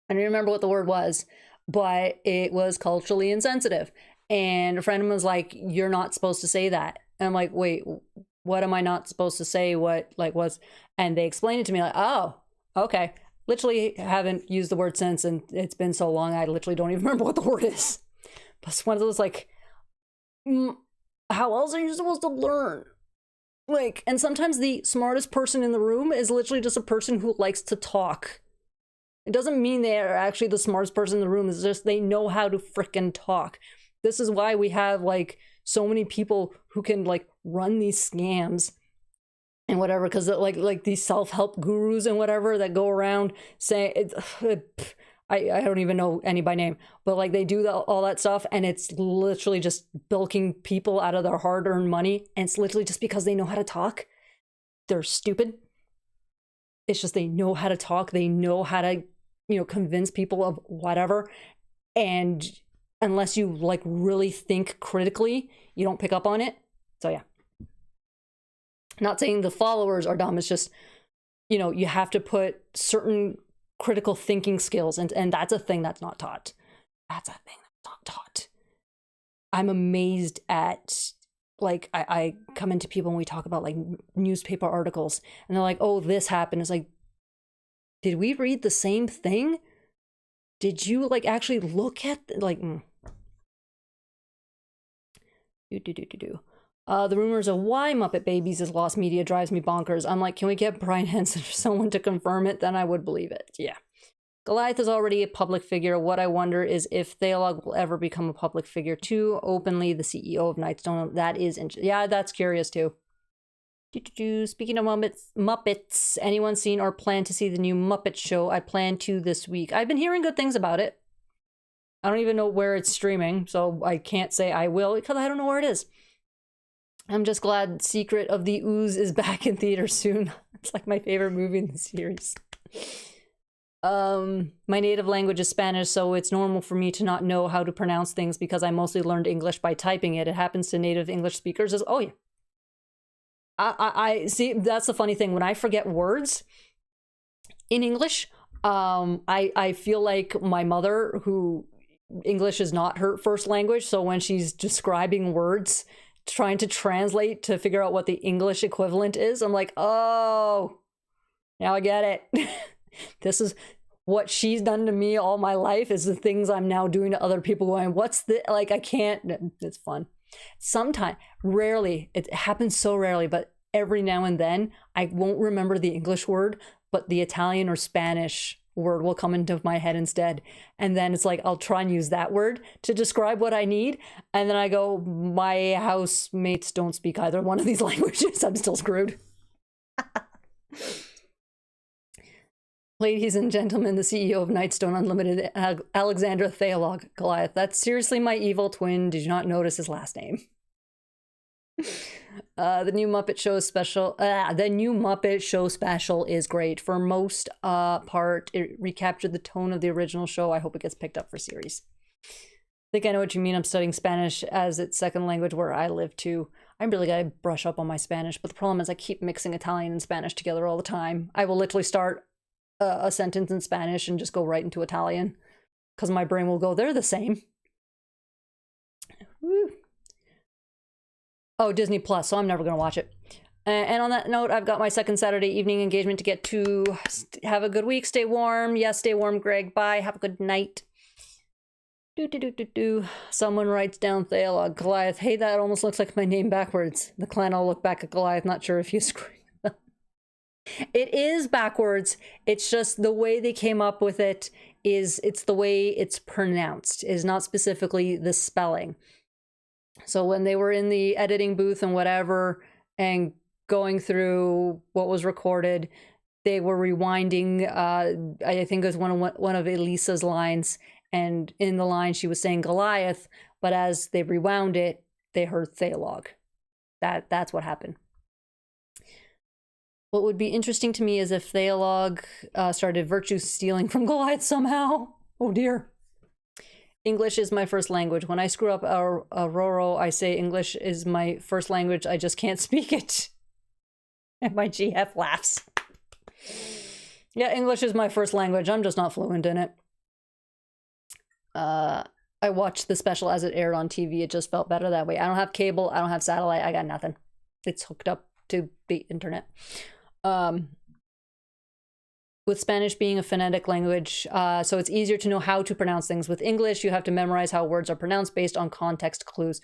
I don't remember what the word was, but it was culturally insensitive. And a friend of mine was like, you're not supposed to say that. And I'm like, wait, what am I not supposed to say? What, like, was, and they explained it to me like, oh, okay. Literally haven't used the word since, and it's been so long, I literally don't even remember what the word is. But it's one of those, like, how else are you supposed to learn? Like, and sometimes the smartest person in the room is literally just a person who likes to talk. It doesn't mean they are actually the smartest person in the room. It's just they know how to frickin' talk. This is why we have, like, so many people who can, like, run these scams and whatever, because like these self-help gurus and whatever that go around saying, I don't even know any by name, but like they do all that stuff, and it's literally just bilking people out of their hard-earned money, and it's literally just because they know how to talk. They're stupid. It's just they know how to talk. They know how to, you know, convince people of whatever, and unless you like really think critically, you don't pick up on it. So yeah. Not saying the followers are dumb. It's just, you know, you have to put certain critical thinking skills, and that's a thing that's not taught. That's a thing that's not taught. I'm amazed at, like, I come into people and we talk about like newspaper articles, and they're like, oh, this happened. It's like, did we read the same thing? Did you like actually look at like the rumors of why Muppet Babies is lost media drives me bonkers. I'm like, can we get Brian Henson or someone to confirm it? Then I would believe it. Yeah. Goliath is already a public figure. What I wonder is if Theolog will ever become a public figure too, openly the CEO of Nightstone. That is, yeah, that's curious too. Speaking of Muppets, anyone seen or plan to see the new Muppet Show? I plan to this week. I've been hearing good things about it. I don't even know where it's streaming, so I can't say I will because I don't know where it is. I'm just glad Secret of the Ooze is back in theaters soon. It's like my favorite movie in the series. My native language is Spanish, so it's normal for me to not know how to pronounce things because I mostly learned English by typing it. It happens to native English speakers as, oh yeah. I see, that's the funny thing. When I forget words in English, I feel like my mother, who English is not her first language, so when she's describing words, trying to translate to figure out what the English equivalent is, I'm like, oh, now I get it. This is what she's done to me all my life is the things I'm now doing to other people going, what's the, like, I can't, it's fun. Sometimes, rarely, it happens so rarely, but every now and then, I won't remember the English word, but the Italian or Spanish word will come into my head instead. And then it's like, I'll try and use that word to describe what I need. And then I go, my housemates don't speak either one of these languages. I'm still screwed. Ladies and gentlemen, the CEO of Nightstone Unlimited, Alexandra Theolog Goliath. That's seriously my evil twin. Did you not notice his last name? The new Muppet Show special. The new Muppet Show special is great. For most part, it recaptured the tone of the original show. I hope it gets picked up for series. I think I know what you mean. I'm studying Spanish as its second language where I live too. I really gotta brush up on my Spanish, but the problem is I keep mixing Italian and Spanish together all the time. I will literally start a sentence in Spanish and just go right into Italian because my brain will go, they're the same. Woo. Oh, Disney Plus, so I'm never going to watch it. And on that note, I've got my second Saturday evening engagement to get to. Have a good week. Stay warm. Yes, stay warm, Greg. Bye. Have a good night. Someone writes down Theolog Goliath. Hey, that almost looks like my name backwards. The clan all look back at Goliath. Not sure if you screwed. It is backwards. It's just the way they came up with it is it's the way it's pronounced, is not specifically the spelling. So when they were in the editing booth and whatever and going through what was recorded, they were rewinding, I think it was one of Elisa's lines, and in the line she was saying Goliath, but as they rewound it, they heard Theolog. That's what happened. What would be interesting to me is if Theolog started virtue stealing from Goliath somehow. Oh dear. English is my first language. When I screw up Aurora, I say English is my first language. I just can't speak it. And my GF laughs. Yeah, English is my first language. I'm just not fluent in it. I watched the special as it aired on TV. It just felt better that way. I don't have cable. I don't have satellite. I got nothing. It's hooked up to the internet. With Spanish being a phonetic language, so it's easier to know how to pronounce things. With English, you have to memorize how words are pronounced based on context clues.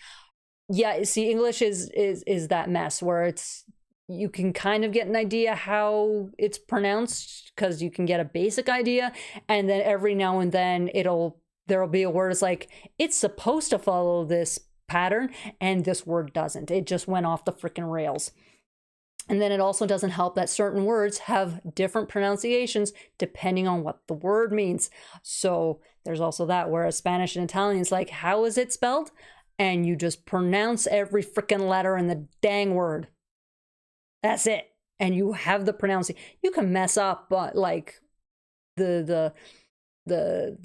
Yeah, see, English is that mess where it's you can kind of get an idea how it's pronounced because you can get a basic idea, and then every now and then there'll be a word that's like it's supposed to follow this pattern, and this word doesn't. It just went off the freaking rails. And then it also doesn't help that certain words have different pronunciations depending on what the word means. So there's also that, whereas Spanish and Italian is like, how is it spelled? And you just pronounce every freaking letter in the dang word. That's it. And you have the pronunciation. You can mess up like the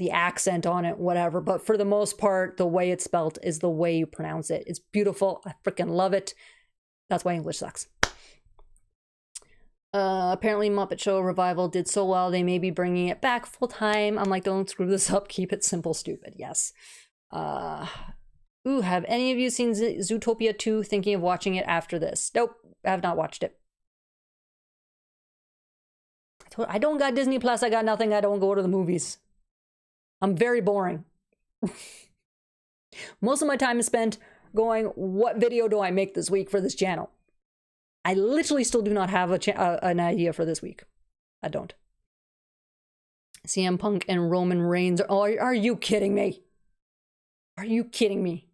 accent on it, whatever. But for the most part, the way it's spelled is the way you pronounce it. It's beautiful. I freaking love it. That's why English sucks. Apparently Muppet Show Revival did so well, they may be bringing it back full time. I'm like, don't screw this up. Keep it simple, stupid. Yes. Have any of you seen Zootopia 2? Thinking of watching it after this? Nope, I have not watched it. I don't got Disney Plus. I got nothing. I don't go to the movies. I'm very boring. Most of my time is spent going, what video do I make this week for this channel? I literally still do not have an idea for this week. I don't. CM Punk and Roman Reigns. Are you kidding me? Are you kidding me?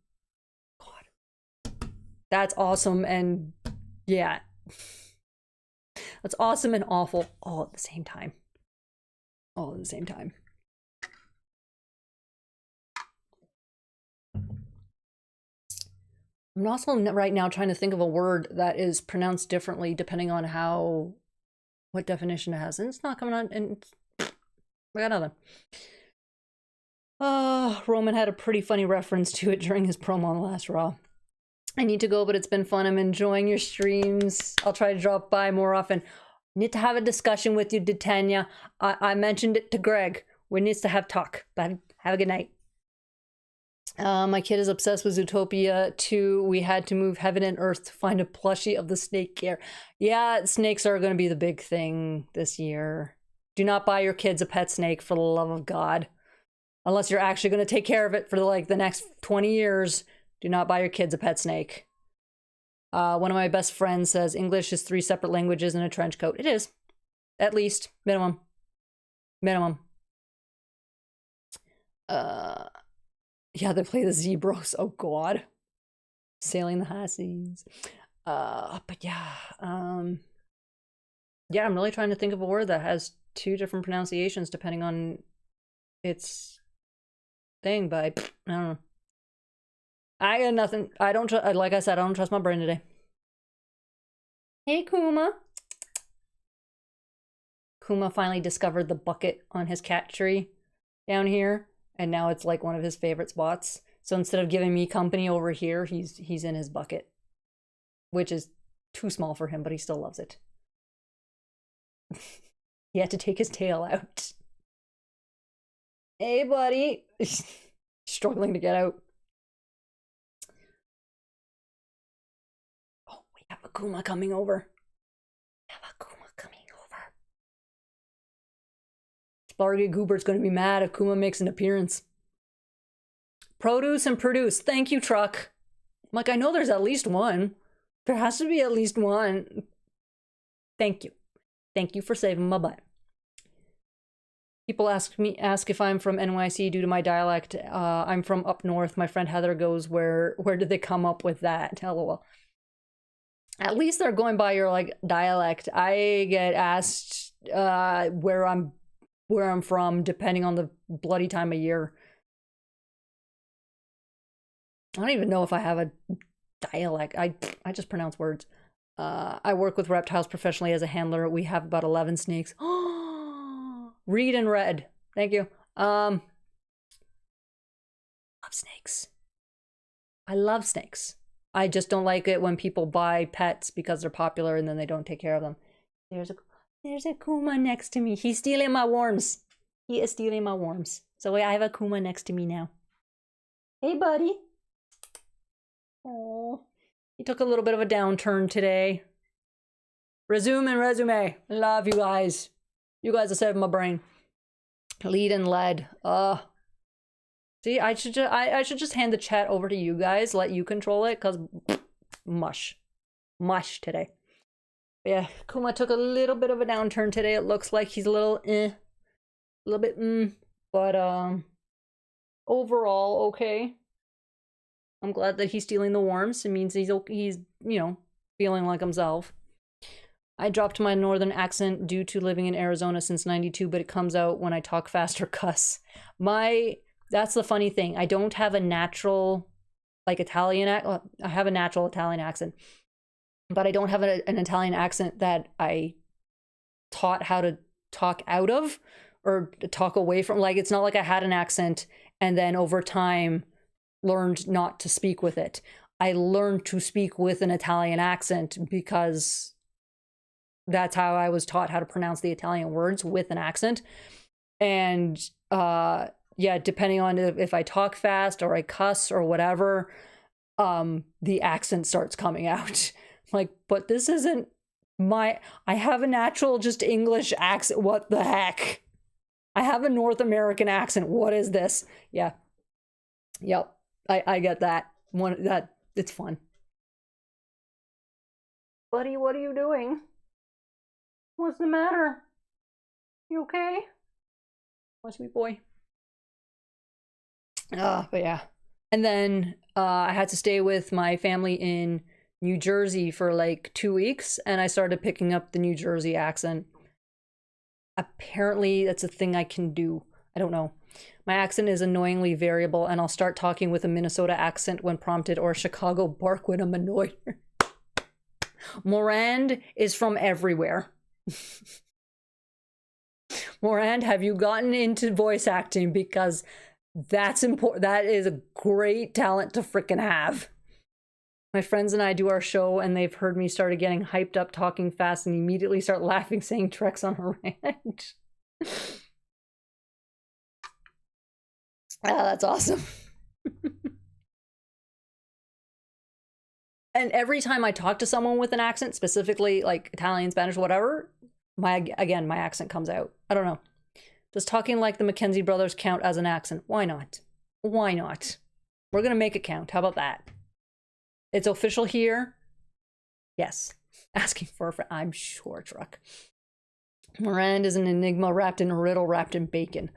God. That's awesome. And yeah, That's awesome and awful all at the same time. All at the same time. I'm also right now trying to think of a word that is pronounced differently depending on what definition it has. And it's not coming on, and I got nothing. Roman had a pretty funny reference to it during his promo on the last Raw. I need to go, but it's been fun. I'm enjoying your streams. I'll try to drop by more often. Need to have a discussion with you, Titania. I mentioned it to Greg. We need to have talk. But have a good night. My kid is obsessed with Zootopia 2. We had to move heaven and earth to find a plushie of the snake care. Yeah, snakes are going to be the big thing this year. Do not buy your kids a pet snake, for the love of God. Unless you're actually going to take care of it for like the next 20 years. Do not buy your kids a pet snake. One of my best friends says English is 3 separate languages in a trench coat. It is. At least. Minimum. Minimum. Yeah, they play the Zebros. Oh, God. Sailing the Hassies. But yeah. Yeah, I'm really trying to think of a word that has 2 different pronunciations depending on its thing, but I don't know. I got nothing. I don't, like I said, I don't trust my brain today. Hey, Kuma. Kuma finally discovered the bucket on his cat tree down here, and now it's like one of his favorite spots. So instead of giving me company over here, he's in his bucket, which is too small for him, but he still loves it. He had to take his tail out. Hey, buddy. Struggling to get out. Oh, we have a Kuma coming over. We have a Kuma coming over. Sparky Goobert's going to be mad if Kuma makes an appearance. Produce and produce. Thank you, truck. Like, I know there's at least one. There has to be at least one. Thank you. Thank you for saving my butt. People ask if I'm from NYC due to my dialect. I'm from up north. My friend Heather goes, where did they come up with that? LOL. At least they're going by your like dialect. I get asked where I'm from depending on the bloody time of year. I don't even know if I have a dialect. I just pronounce words. I work with reptiles professionally as a handler. We have about 11 snakes. Read and read. Thank you. Love snakes. I love snakes. I just don't like it when people buy pets because they're popular and then they don't take care of them. There's a Kuma next to me. He's stealing my worms. He is stealing my worms. So I have a Kuma next to me now. Hey, buddy. Oh, he took a little bit of a downturn today. Resume and resume. Love you guys. You guys are saving my brain. Lead and lead. See, I should just hand the chat over to you guys. Let you control it, cause mush today. But yeah, Kuma took a little bit of a downturn today. It looks like he's a little bit but overall okay. I'm glad that he's stealing the worms. It means he's feeling like himself. I dropped my northern accent due to living in Arizona since '92, but it comes out when I talk fast or cuss. That's the funny thing. I don't have a natural, like, Italian accent. I have a natural Italian accent, but I don't have an Italian accent that I taught how to talk out of or talk away from. Like, it's not like I had an accent and then over time learned not to speak with it. I learned to speak with an Italian accent because that's how I was taught how to pronounce the Italian words, with an accent. And yeah, depending on if I talk fast or I cuss or whatever, the accent starts coming out. Like, but this isn't I have a natural just English accent. What the heck? I have a North American accent. What is this? Yeah. Yep. I get that. It's fun. Buddy, what are you doing? What's the matter? You okay? Oh, sweet boy. But yeah. And then I had to stay with my family in New Jersey for like 2 weeks, and I started picking up the New Jersey accent. Apparently, that's a thing I can do. I don't know. My accent is annoyingly variable, and I'll start talking with a Minnesota accent when prompted, or a Chicago bark when I'm annoyed. Morand is from everywhere. Morand, have you gotten into voice acting? Because that's important. That is a great talent to frickin' have. My friends and I do our show, and they've heard me started getting hyped up, talking fast, and immediately start laughing, saying Trek's on a ranch. Ah, that's awesome. And every time I talk to someone with an accent, specifically like Italian, Spanish, whatever, my accent comes out. I don't know. Does talking like the Mackenzie brothers count as an accent? Why not? Why not? We're gonna make it count. How about that? It's official here. Yes. Asking for a friend. I'm sure, Truck. Morand is an enigma wrapped in a riddle, wrapped in bacon.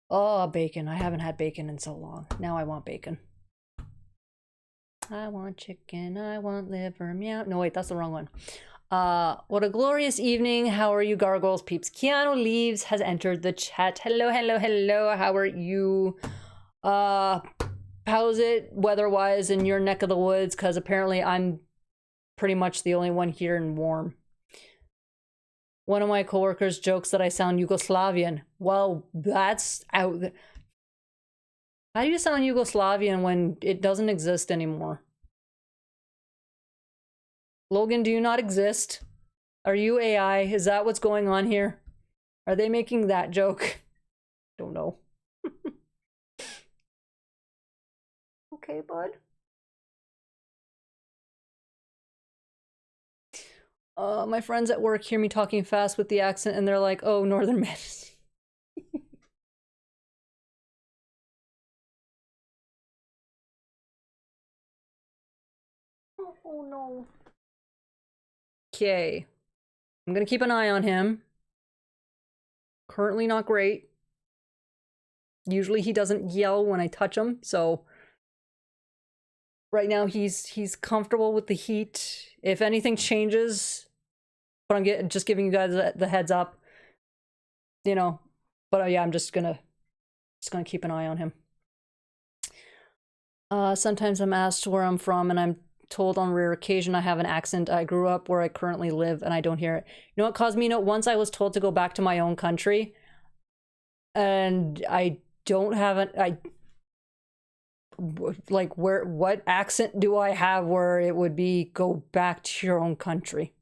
Oh, bacon. I haven't had bacon in so long. Now I want bacon. I want chicken. I want liver. Meow. No, wait, that's the wrong one. What a glorious evening. How are you, Gargoyles peeps? Keanu Leaves has entered the chat. Hello, hello, hello. How are you? How's it weather-wise in your neck of the woods? Because apparently I'm pretty much the only one here and warm. One of my coworkers jokes that I sound Yugoslavian. Well, that's out. How do you sound Yugoslavian when it doesn't exist anymore? Logan, do you not exist? Are you AI? Is that what's going on here? Are they making that joke? Don't know. Okay, bud. My friends at work hear me talking fast with the accent and they're like, oh, Northern man. Oh no. Okay. I'm gonna keep an eye on him. Currently not great. Usually he doesn't yell when I touch him, so right now he's comfortable with the heat. If anything changes, but I'm just giving you guys the heads up, you know. But yeah, I'm just gonna keep an eye on him. Sometimes I'm asked where I'm from, and I'm told on rare occasion I have an accent. I grew up where I currently live, and I don't hear it. You know what caused me? Once I was told to go back to my own country, and I don't have an what accent do I have where it would be go back to your own country?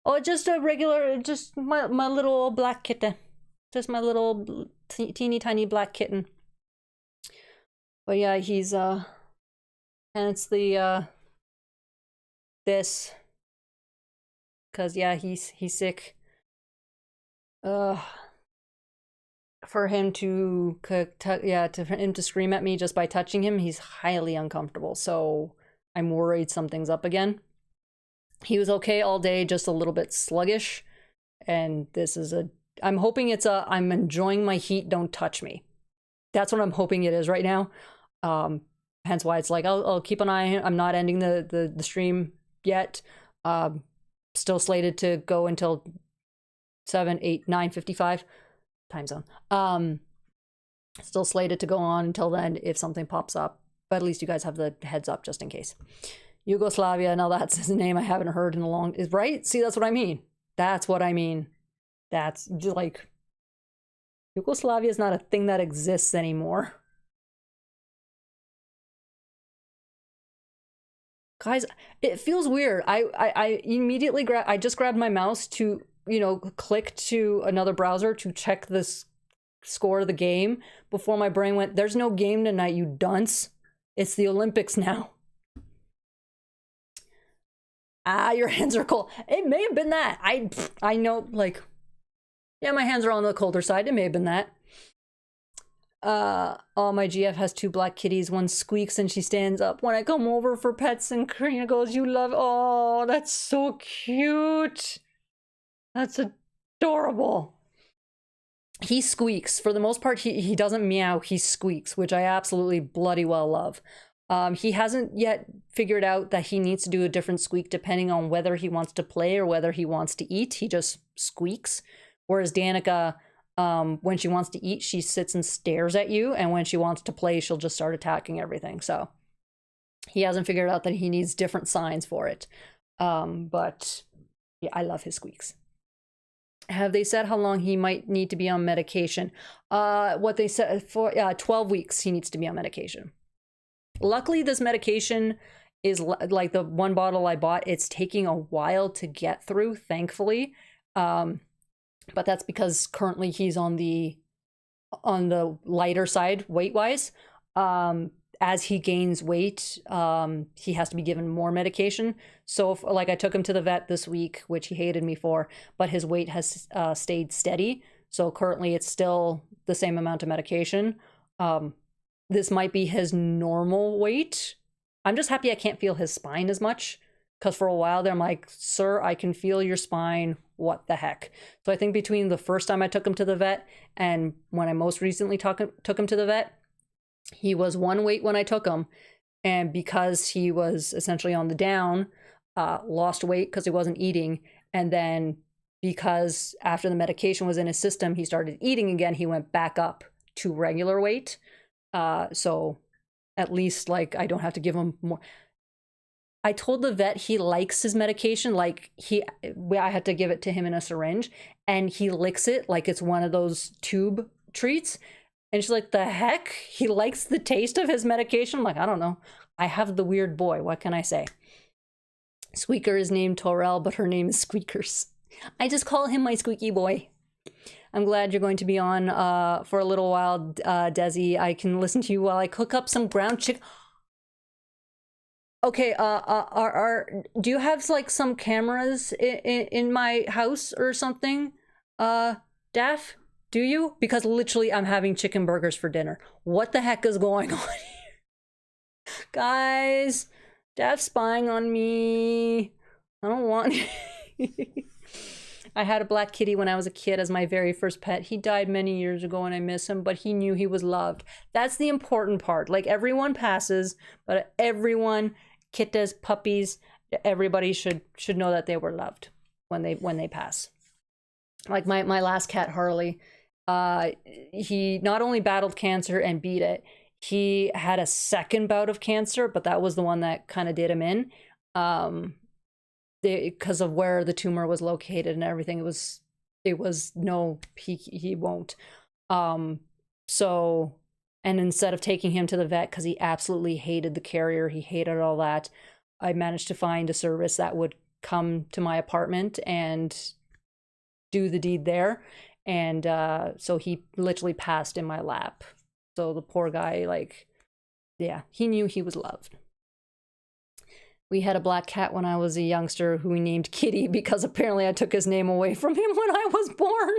Oh, just a regular, just my little black kitten. Just my little teeny tiny black kitten. But yeah, he's and it's the this, cause yeah, he's sick. For him to for him to scream at me just by touching him, he's highly uncomfortable. So I'm worried something's up again. He was okay all day, just a little bit sluggish. And this is I'm hoping it's I'm enjoying my heat, don't touch me. That's what I'm hoping it is right now. Hence why it's like, I'll keep an eye. I'm not ending the stream yet. Still slated to go until 7, 8, 9:55 time zone. Still slated to go on until then if something pops up. But at least you guys have the heads up just in case. Yugoslavia, now that's his name I haven't heard in a long, is right? See, that's what I mean. That's what I mean. That's just like, Yugoslavia is not a thing that exists anymore. Guys, it feels weird. I immediately I just grabbed my mouse to, you know, click to another browser to check this score of the game before my brain went, there's no game tonight, you dunce. It's the Olympics now. Your hands are cold. It may have been that. I know, like, yeah, my hands are on the colder side. It may have been that. Oh, my GF has 2 black kitties. One squeaks and she stands up when I come over for pets, and Karina goes, you love, oh, that's so cute. That's adorable. He squeaks. For the most part, he doesn't meow, he squeaks, which I absolutely bloody well love. He hasn't yet figured out that he needs to do a different squeak depending on whether he wants to play or whether he wants to eat. He just squeaks. Whereas Danica, when she wants to eat, she sits and stares at you. And when she wants to play, she'll just start attacking everything. So he hasn't figured out that he needs different signs for it. But yeah, I love his squeaks. Have they said how long he might need to be on medication? What they said for 12 weeks he needs to be on medication. Luckily, this medication is like the one bottle I bought. It's taking a while to get through, thankfully. But that's because currently he's on the lighter side weight-wise. As he gains weight, he has to be given more medication. So like I took him to the vet this week, which he hated me for, but his weight has stayed steady. So currently it's still the same amount of medication. This might be his normal weight. I'm just happy I can't feel his spine as much, because for a while there I'm like, sir, I can feel your spine. What the heck? So I think between the first time I took him to the vet and when I most recently took him to the vet, he was one weight when I took him, and because he was essentially on the down, lost weight because he wasn't eating, and then because after the medication was in his system, he started eating again, he went back up to regular weight. So at least like I don't have to give him more. I told the vet he likes his medication, like I had to give it to him in a syringe, and he licks it like it's one of those tube treats. And she's like, the heck? He likes the taste of his medication? I'm like, I don't know. I have the weird boy. What can I say? Squeaker is named Torel, but her name is Squeakers. I just call him my squeaky boy. I'm glad you're going to be on for a little while, Desi. I can listen to you while I cook up some ground chicken. Okay, do you have like some cameras in my house or something, Daff? Do you? Because literally I'm having chicken burgers for dinner. What the heck is going on here? Guys, Daff's spying on me. I don't want I had a black kitty when I was a kid as my very first pet. He died many years ago and I miss him, but he knew he was loved. That's the important part. Like everyone passes, but everyone, kittas, puppies, everybody should know that they were loved when they pass. Like my last cat, Harley, he not only battled cancer and beat it, he had a second bout of cancer, but that was the one that kind of did him in, because of where the tumor was located and everything. It was no, he won't. So, and instead of taking him to the vet because he absolutely hated the carrier, he hated all that, I managed to find a service that would come to my apartment and do the deed there. And so he literally passed in my lap. So the poor guy, like, yeah, he knew he was loved. We had a black cat when I was a youngster who we named Kitty because apparently I took his name away from him when I was born.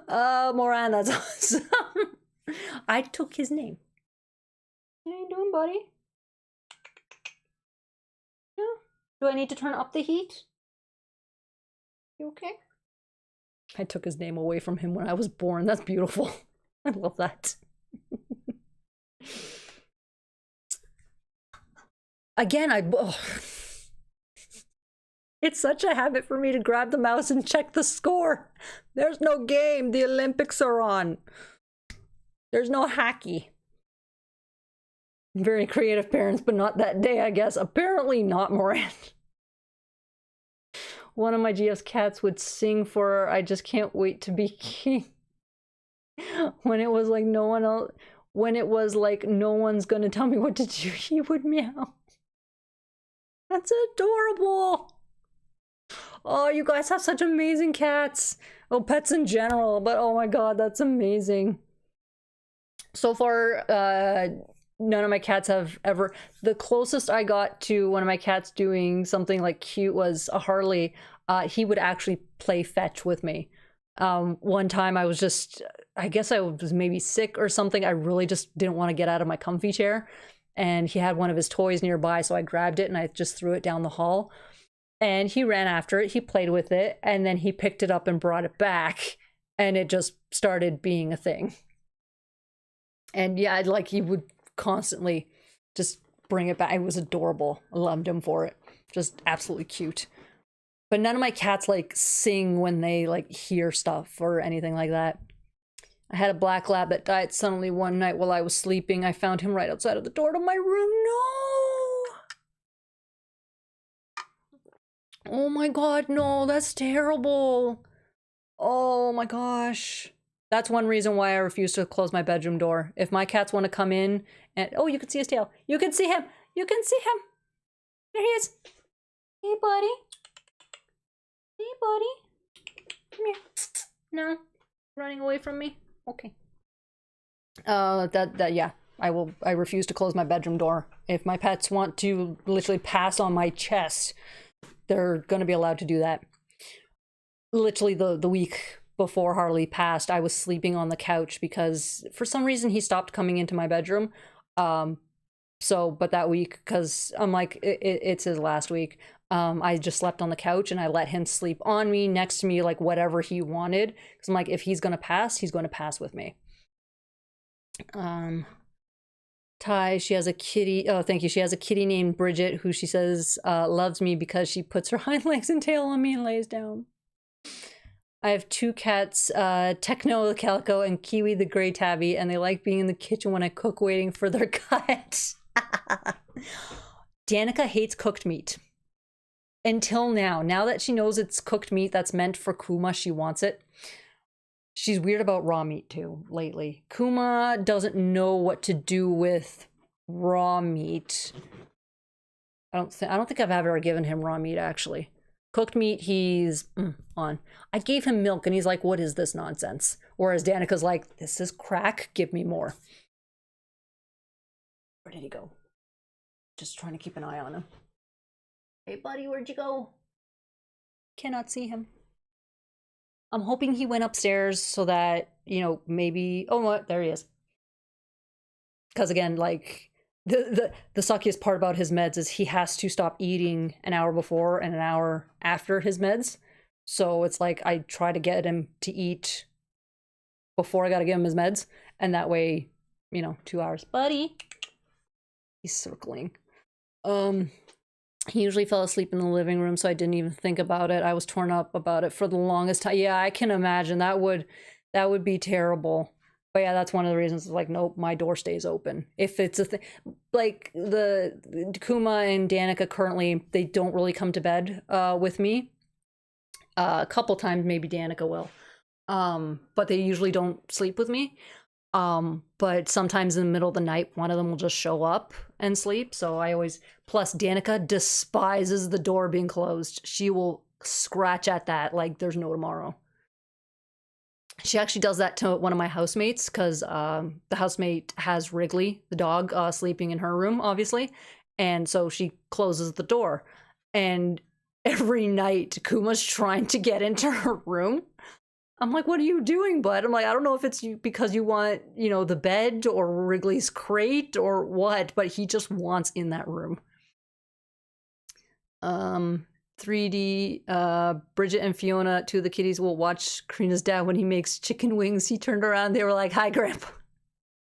Moran, that's awesome. I took his name. How you doing, buddy? Yeah. Do I need to turn up the heat? You okay? I took his name away from him when I was born. That's beautiful. I love that. Again, it's such a habit for me to grab the mouse and check the score. There's no game. The Olympics are on. There's no hacky. Very creative parents, but not that day, I guess. Apparently not Moran. One of my GF's cats would sing for her, I just can't wait to be king. When it was like no one else, when it was like no one's gonna tell me what to do, he would meow. That's adorable. Oh, you guys have such amazing cats. Oh, pets in general, but oh my god, that's amazing. So far, none of my cats have ever... The closest I got to one of my cats doing something like cute was a Harley. He would actually play fetch with me. One time I was just... I guess I was maybe sick or something. I really just didn't want to get out of my comfy chair. And he had one of his toys nearby, so I grabbed it and I just threw it down the hall. And he ran after it, he played with it, and then he picked it up and brought it back. And it just started being a thing. And yeah, like he would constantly just bring it back. It was adorable. I loved him for it. Just absolutely cute. But none of my cats like sing when they like hear stuff or anything like that. I had a black lab that died suddenly one night while I was sleeping. I found him right outside of the door to my room. No! Oh my god, no, that's terrible. Oh my gosh. That's one reason why I refuse to close my bedroom door. If my cats want to come in and... Oh, you can see his tail. You can see him. You can see him. There he is. Hey, buddy. Hey, buddy. Come here. No. Running away from me. Okay. Yeah. I refuse to close my bedroom door. If my pets want to literally pass on my chest, they're going to be allowed to do that. Literally the week before Harley passed, I was sleeping on the couch because for some reason he stopped coming into my bedroom. But that week, because I'm like, it's his last week, I just slept on the couch and I let him sleep on me, next to me, like whatever he wanted. Because I'm like, if he's going to pass, he's going to pass with me. Ty, she has a kitty. Oh, thank you. She has a kitty named Bridget, who she says loves me because she puts her hind legs and tail on me and lays down. I have two cats, Techno the Calico and Kiwi the Gray Tabby, and they like being in the kitchen when I cook, waiting for their cut. Danica hates cooked meat. Until now. Now that she knows it's cooked meat that's meant for Kuma, she wants it. She's weird about raw meat too, lately. Kuma doesn't know what to do with raw meat. I don't think I've ever given him raw meat, actually. Cooked meat, he's on. I gave him milk and he's like, what is this nonsense? Whereas Danica's like, this is crack, give me more. Where did he go? Just trying to keep an eye on him. Hey buddy, where'd you go? Cannot see him. I'm hoping he went upstairs so that, you know, maybe... Oh, what? There he is. Because again, like... The suckiest part about his meds is he has to stop eating an hour before and an hour after his meds. So it's like I try to get him to eat before I gotta give him his meds. And that way, you know, 2 hours. Buddy! He's circling. He usually fell asleep in the living room, so I didn't even think about it. I was torn up about it for the longest time. Yeah, I can imagine. That would be terrible. But yeah, that's one of the reasons, like, nope, my door stays open. If it's a thing, like, the Kuma and Danica currently, they don't really come to bed with me. A couple times, maybe Danica will. But they usually don't sleep with me. But sometimes in the middle of the night, one of them will just show up and sleep. So I always, plus Danica despises the door being closed. She will scratch at that like there's no tomorrow. She actually does that to one of my housemates because the housemate has Wrigley, the dog, sleeping in her room, obviously. And so she closes the door. And every night, Kuma's trying to get into her room. I'm like, what are you doing, bud? I'm like, I don't know if it's because you want, you know, the bed or Wrigley's crate or what, but he just wants in that room. 3D, Bridget and Fiona, two of the kitties, will watch Karina's dad when he makes chicken wings. He turned around, they were like, hi, Grandpa.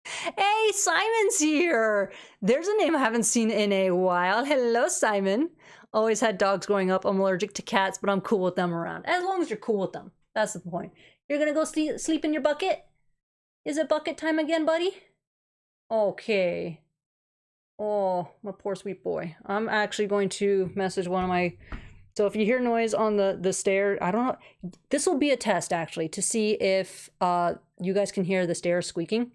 Hey, Simon's here. There's a name I haven't seen in a while. Hello, Simon. Always had dogs growing up. I'm allergic to cats, but I'm cool with them around. As long as you're cool with them. That's the point. You're gonna go sleep in your bucket? Is it bucket time again, buddy? Okay. Oh, my poor sweet boy. I'm actually going to message one of my... So if you hear noise on the stair, I don't know. This will be a test, actually, to see if you guys can hear the stairs squeaking.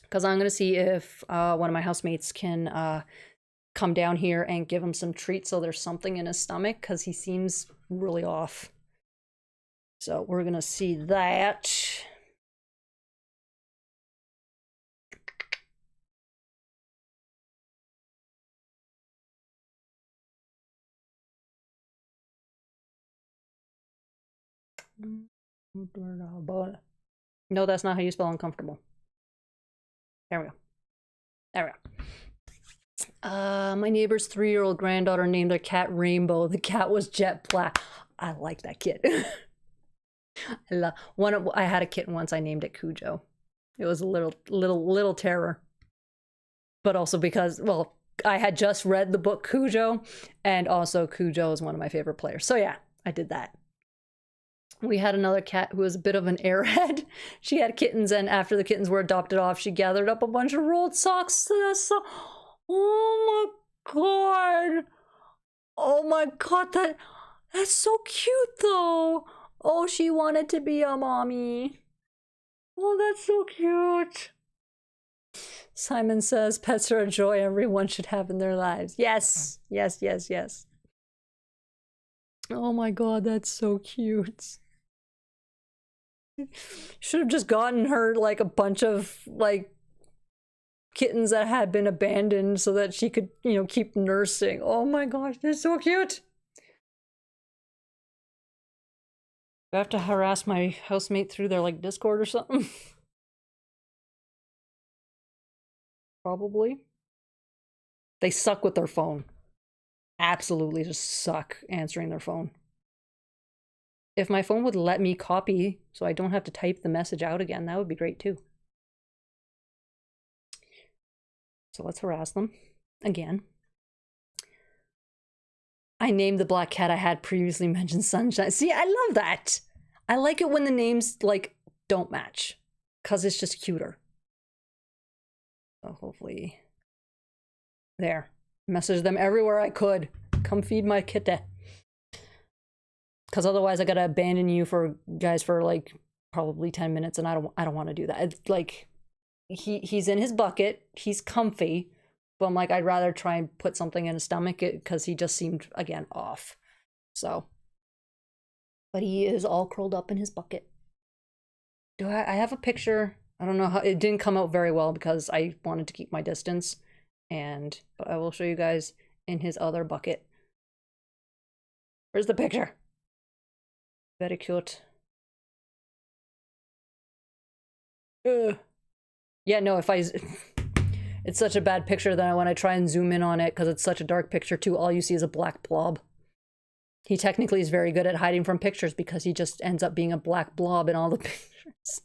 Because I'm going to see if one of my housemates can come down here and give him some treats so there's something in his stomach, because he seems really off. So we're going to see that. No, that's not how you spell uncomfortable. There we go. There we go. My neighbor's 3-year-old granddaughter named their cat Rainbow. The cat was jet black. I like that kit. I had a kitten once. I named it Cujo. It was a little terror. But also because, well, I had just read the book Cujo, and also Cujo is one of my favorite players. So yeah, I did that. We had another cat who was a bit of an airhead. She had kittens, and after the kittens were adopted off, she gathered up a bunch of rolled socks to the so. Oh my god! Oh my god, that's so cute though. Oh, she wanted to be a mommy. Oh, that's so cute. Simon says pets are a joy everyone should have in their lives. Yes, yes, yes, yes. Oh my god, that's so cute. Should have just gotten her like a bunch of like kittens that had been abandoned so that she could, you know, keep nursing. Oh my gosh, they're so cute. I have to harass my housemate through their like Discord or something. Probably. They suck with their phone. Absolutely just suck answering their phone. If my phone would let me copy so I don't have to type the message out again, that would be great too. So let's harass them again. I named the black cat I had previously mentioned Sunshine. See, I love that. I like it when the names like don't match because it's just cuter. So hopefully there. Message them everywhere I could. Come feed my kitty. Because otherwise I gotta abandon you for guys for like probably 10 minutes, and I don't want to do that. It's like he's in his bucket, he's comfy, but I'm like, I'd rather try and put something in his stomach because he just seemed again off. So, but he is all curled up in his bucket. Do I have a picture? I don't know how it didn't come out very well because I wanted to keep my distance, but I will show you guys in his other bucket. Where's the picture? Very cute. Yeah, no, if I... It's such a bad picture that when I try and zoom in on it, because it's such a dark picture too, all you see is a black blob. He technically is very good at hiding from pictures because he just ends up being a black blob in all the pictures.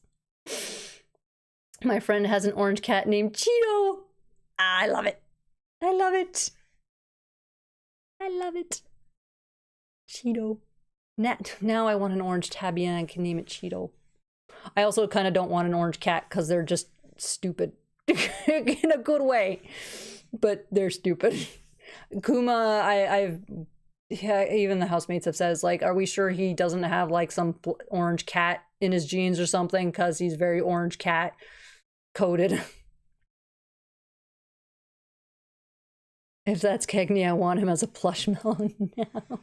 My friend has an orange cat named Cheeto. I love it. I love it. I love it. Cheeto. Now I want an orange tabby and I can name it Cheeto. I also kind of don't want an orange cat because they're just stupid. In a good way. But they're stupid. Kuma, yeah, even the housemates have said, like, are we sure he doesn't have like some orange cat in his genes or something? Because he's very orange cat coded. If that's Cagney, I want him as a plush melon now.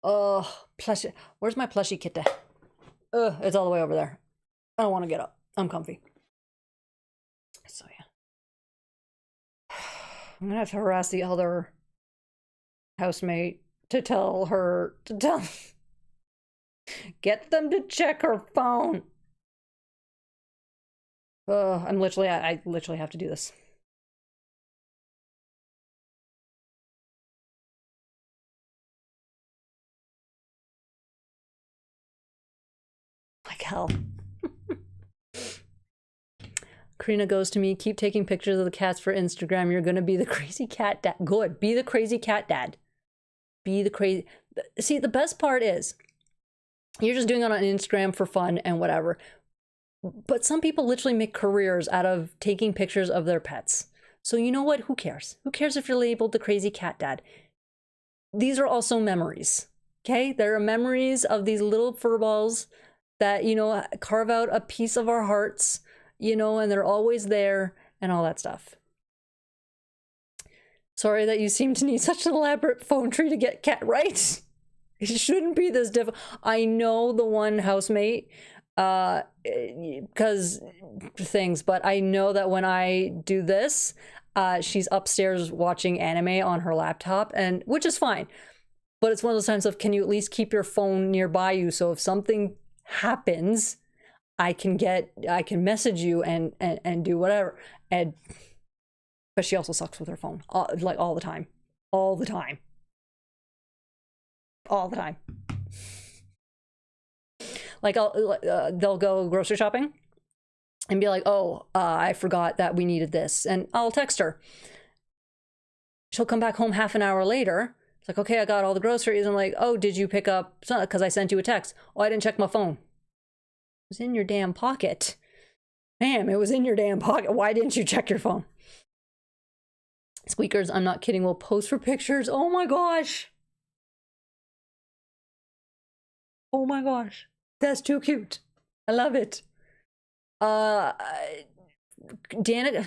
Oh, plushie. Where's my plushie kitty? It's all the way over there. I don't want to get up. I'm comfy. So yeah. I'm gonna have to harass the other housemate to tell her get them to check her phone. I literally have to do this. Like hell. Karina goes to me, keep taking pictures of the cats for Instagram. You're gonna be the crazy cat dad. Good. Be the crazy cat dad. Be the crazy... See, the best part is you're just doing it on Instagram for fun and whatever. But some people literally make careers out of taking pictures of their pets. So you know what? Who cares? Who cares if you're labeled the crazy cat dad? These are also memories. Okay? There are memories of these little furballs that, you know, carve out a piece of our hearts, you know, and they're always there and all that stuff. Sorry that you seem to need such an elaborate phone tree to get cat right. It shouldn't be this difficult. I know the one housemate, because things, but I know that when I do this, she's upstairs watching anime on her laptop, and which is fine. But it's one of those times of, can you at least keep your phone nearby you so if something happens, I can message you and do whatever. And but she also sucks with her phone, like all the time. Like they'll go grocery shopping and be like, oh, I forgot that we needed this. And I'll text her. She'll come back home half an hour later. It's like, okay, I got all the groceries. I'm like, oh, did you pick up? Because I sent you a text. Oh, I didn't check my phone. It was in your damn pocket. Ma'am, it was in your damn pocket. Why didn't you check your phone? Squeakers, I'm not kidding, will pose for pictures. Oh my gosh. Oh my gosh. That's too cute. I love it. Danica,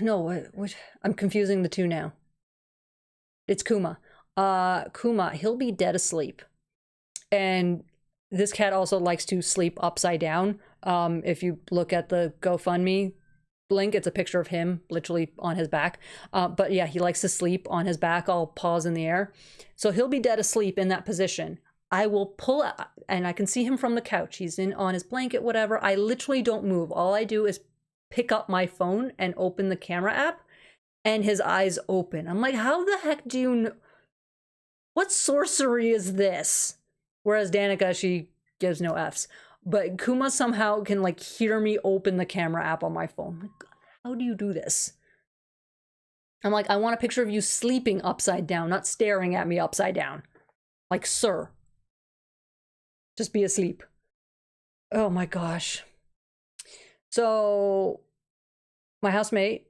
no, what? I'm confusing the two now. It's Kuma. Kuma, he'll be dead asleep. And this cat also likes to sleep upside down. If you look at the GoFundMe link, it's a picture of him literally on his back. But yeah, he likes to sleep on his back, all paws in the air. So he'll be dead asleep in that position. I will pull out, and I can see him from the couch. He's on his blanket, whatever. I literally don't move. All I do is pick up my phone and open the camera app, and his eyes open. I'm like, how the heck do you know? What sorcery is this? Whereas Danica, she gives no Fs. But Kuma somehow can like hear me open the camera app on my phone. Like, how do you do this? I'm like, I want a picture of you sleeping upside down, not staring at me upside down. Like, sir, just be asleep. Oh my gosh. So my housemate,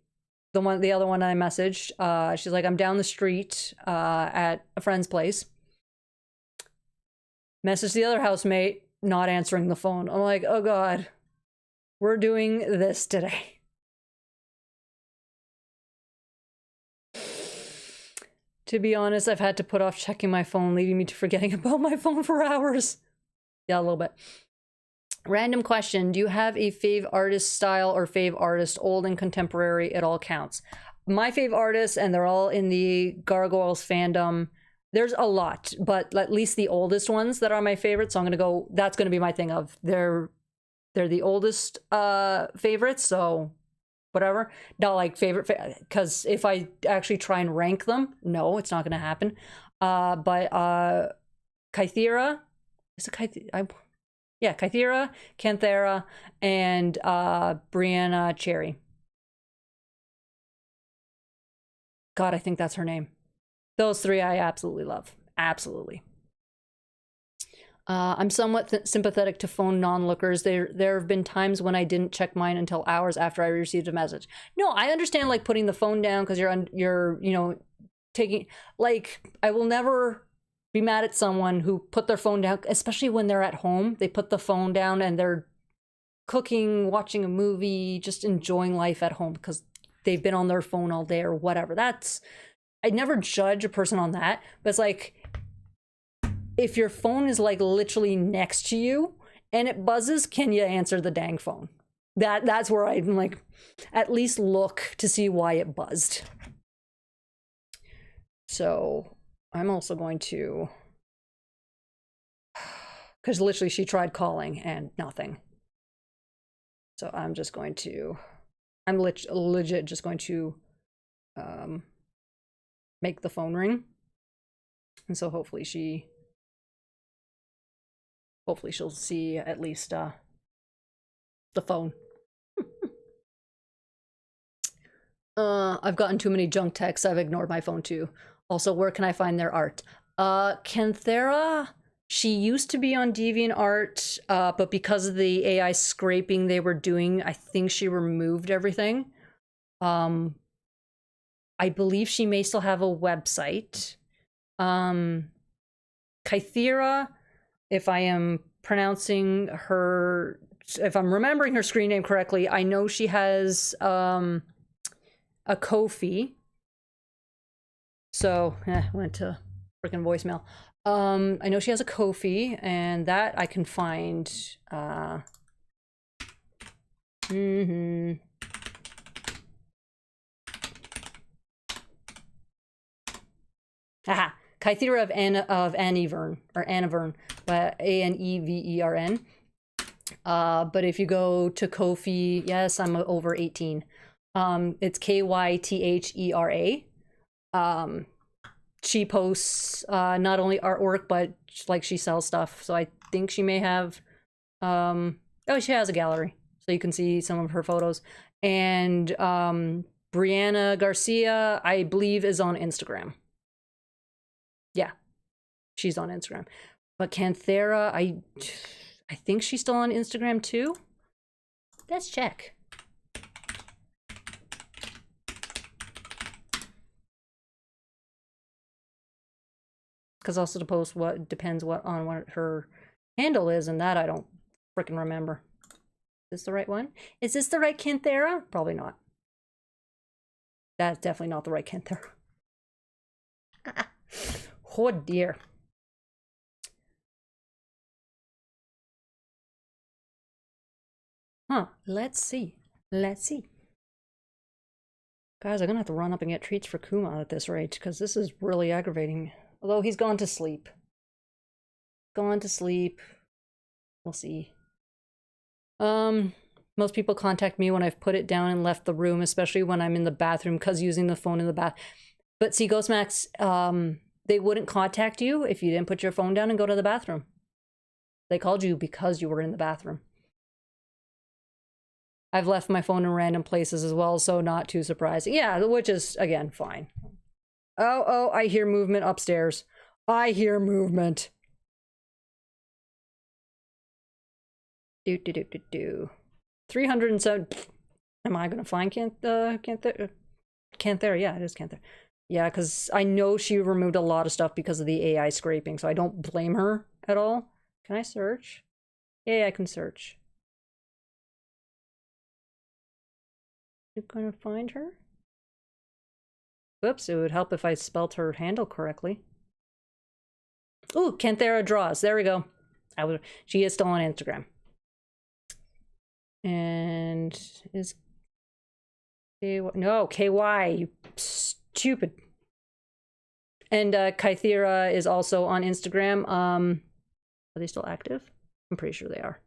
the other one I messaged, she's like, I'm down the street at a friend's place. Message the other housemate, not answering the phone. I'm like, oh God, we're doing this today. To be honest, I've had to put off checking my phone, leading me to forgetting about my phone for hours. Yeah, a little bit. Random question. Do you have a fave artist style or fave artist, old and contemporary? It all counts. My fave artists, and they're all in the Gargoyles fandom. There's a lot, but at least the oldest ones that are my favorites. So I'm going to go, that's going to be my thing of they're the oldest favorites. So whatever. Not like favorite, because if I actually try and rank them, no, it's not going to happen. But Kythera, is it Kythera? Yeah, Kythera, Canthera, and Brianna Cherry. God, I think that's her name. Those three I absolutely love. Absolutely. I'm somewhat sympathetic to phone non-lookers. There have been times when I didn't check mine until hours after I received a message. No, I understand like putting the phone down because you're you know, taking, like, I will never be mad at someone who put their phone down, especially when they're at home. They put the phone down and they're cooking, watching a movie, just enjoying life at home because they've been on their phone all day or whatever. I never judge a person on that, but it's like, if your phone is like literally next to you and it buzzes, can you answer the dang phone? That's where I'm like, at least look to see why it buzzed. So I'm also going to, because literally she tried calling and nothing. So I'm just going to, I'm legit just going to make the phone ring. And so hopefully she'll see at least the phone. I've gotten too many junk texts. I've ignored my phone too. Also, where can I find their art? Canthera, she used to be on DeviantArt, but because of the AI scraping they were doing, I think she removed everything. I believe she may still have a website. Kythera, if I am pronouncing her, if I'm remembering her screen name correctly, I know she has a Ko-fi. So, went to freaking voicemail. I know she has a Ko-fi, and that I can find. Haha. Kythera of Anivern, or Anivern, Anevern. But if you go to Ko-fi, yes, I'm over 18. It's Kythera. She posts not only artwork, but like she sells stuff. So I think she may have Oh, she has a gallery, so you can see some of her photos. And Brianna Garcia, I believe, is on Instagram. Yeah, she's on Instagram. But Canthera, I think she's still on Instagram too. Let's check. Because also to post what depends on what her handle is, and that I don't freaking remember. Is this the right one? Is this the right Canthera? Probably not. That's definitely not the right Canthera. Oh dear. Huh, let's see. Let's see. Guys, I'm gonna have to run up and get treats for Kuma at this rate, because this is really aggravating me. Although he's gone to sleep. Gone to sleep. We'll see. Most people contact me when I've put it down and left the room, especially when I'm in the bathroom, because using the phone in the bath. But see, Ghostmax, they wouldn't contact you if you didn't put your phone down and go to the bathroom. They called you because you were in the bathroom. I've left my phone in random places as well, so not too surprising. Yeah, which is, again, fine. Oh, I hear movement upstairs. I hear movement. Do. 307. Am I gonna find Canthera? Yeah, it is Canthera. Yeah, because I know she removed a lot of stuff because of the AI scraping, so I don't blame her at all. Can I search? Yeah, I can search. You gonna find her? Whoops, it would help if I spelt her handle correctly. Ooh, Canthera Draws. There we go. She is still on Instagram. And is no KY, you stupid. And Kythera is also on Instagram. Are they still active? I'm pretty sure they are.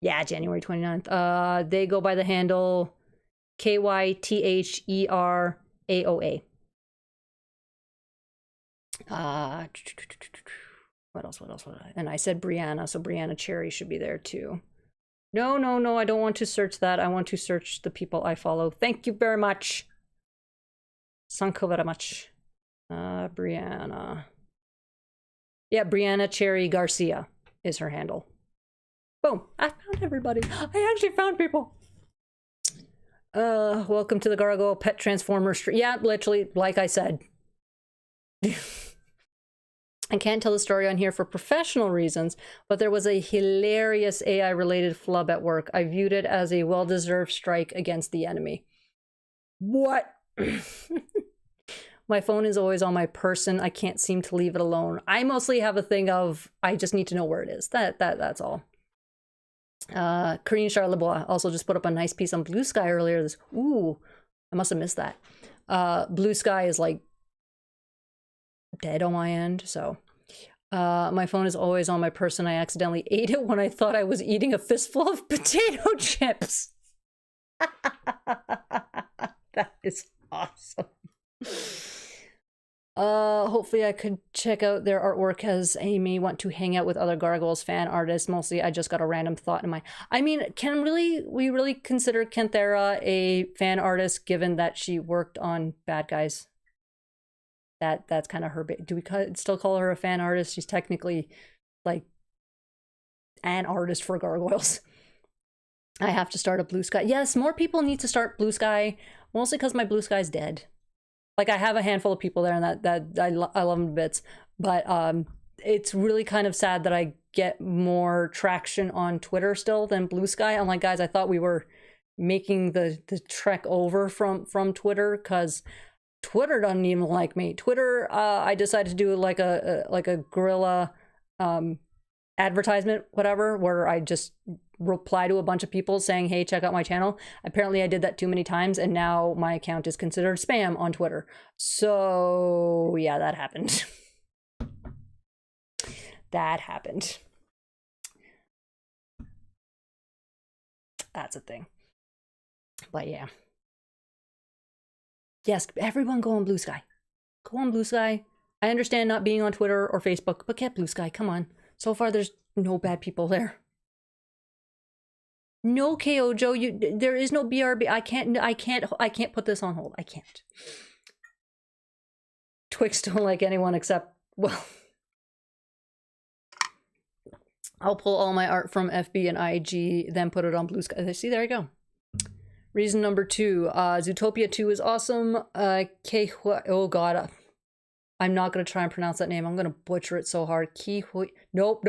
Yeah, January 29th. They go by the handle KYTHERAOA. What else? And I said Brianna, so Brianna Cherry should be there too. No, I don't want to search that. I want to search the people I follow. Thank you very much. Thank you very much. Brianna. Yeah, Brianna Cherry Garcia is her handle. Boom, I found everybody. I actually found people. Welcome to the Gargoyle Pet Transformer Street. Yeah, literally, like I said. I can't tell the story on here for professional reasons, but there was a hilarious AI-related flub at work. I viewed it as a well-deserved strike against the enemy. What? My phone is always on my person. I can't seem to leave it alone. I mostly have a thing of, I just need to know where it is. That's all. Corinne Charlebois also just put up a nice piece on Blue Sky earlier. Ooh, I must have missed that. Blue Sky is like dead on my end, so my phone is always on my person. I accidentally ate it when I thought I was eating a fistful of potato chips. That is awesome. Hopefully I could check out their artwork, as I may want to hang out with other Gargoyles fan artists. Mostly I just got a random thought in my... I mean, we really consider Canthera a fan artist, given that she worked on Bad Guys? That's kind of her... Do we still call her a fan artist? She's technically like an artist for Gargoyles. I have to start a Blue Sky. Yes, more people need to start Blue Sky, mostly because my Blue Sky's dead. Like, I have a handful of people there, and that I love them to bits. But it's really kind of sad that I get more traction on Twitter still than Blue Sky. I'm like, guys, I thought we were making the trek over from Twitter, because Twitter doesn't even like me. Twitter, I decided to do like a guerrilla advertisement, whatever, where I just reply to a bunch of people saying, hey, check out my channel. Apparently I did that too many times, and now my account is considered spam on Twitter. So yeah, that happened. That happened. That's a thing. But yeah. Yes, everyone go on Blue Sky. Go on Blue Sky. I understand not being on Twitter or Facebook, but get Blue Sky. Come on. So far, there's no bad people there. No, KO Joe, there is no BRB. I can't put this on hold. I can't. Twix don't like anyone except, well, I'll pull all my art from FB and IG, then put it on Blue Sky. See, there you go. Reason number 2, Zootopia 2 is awesome. Oh god, I'm not gonna try and pronounce that name. I'm gonna butcher it so hard. Nope.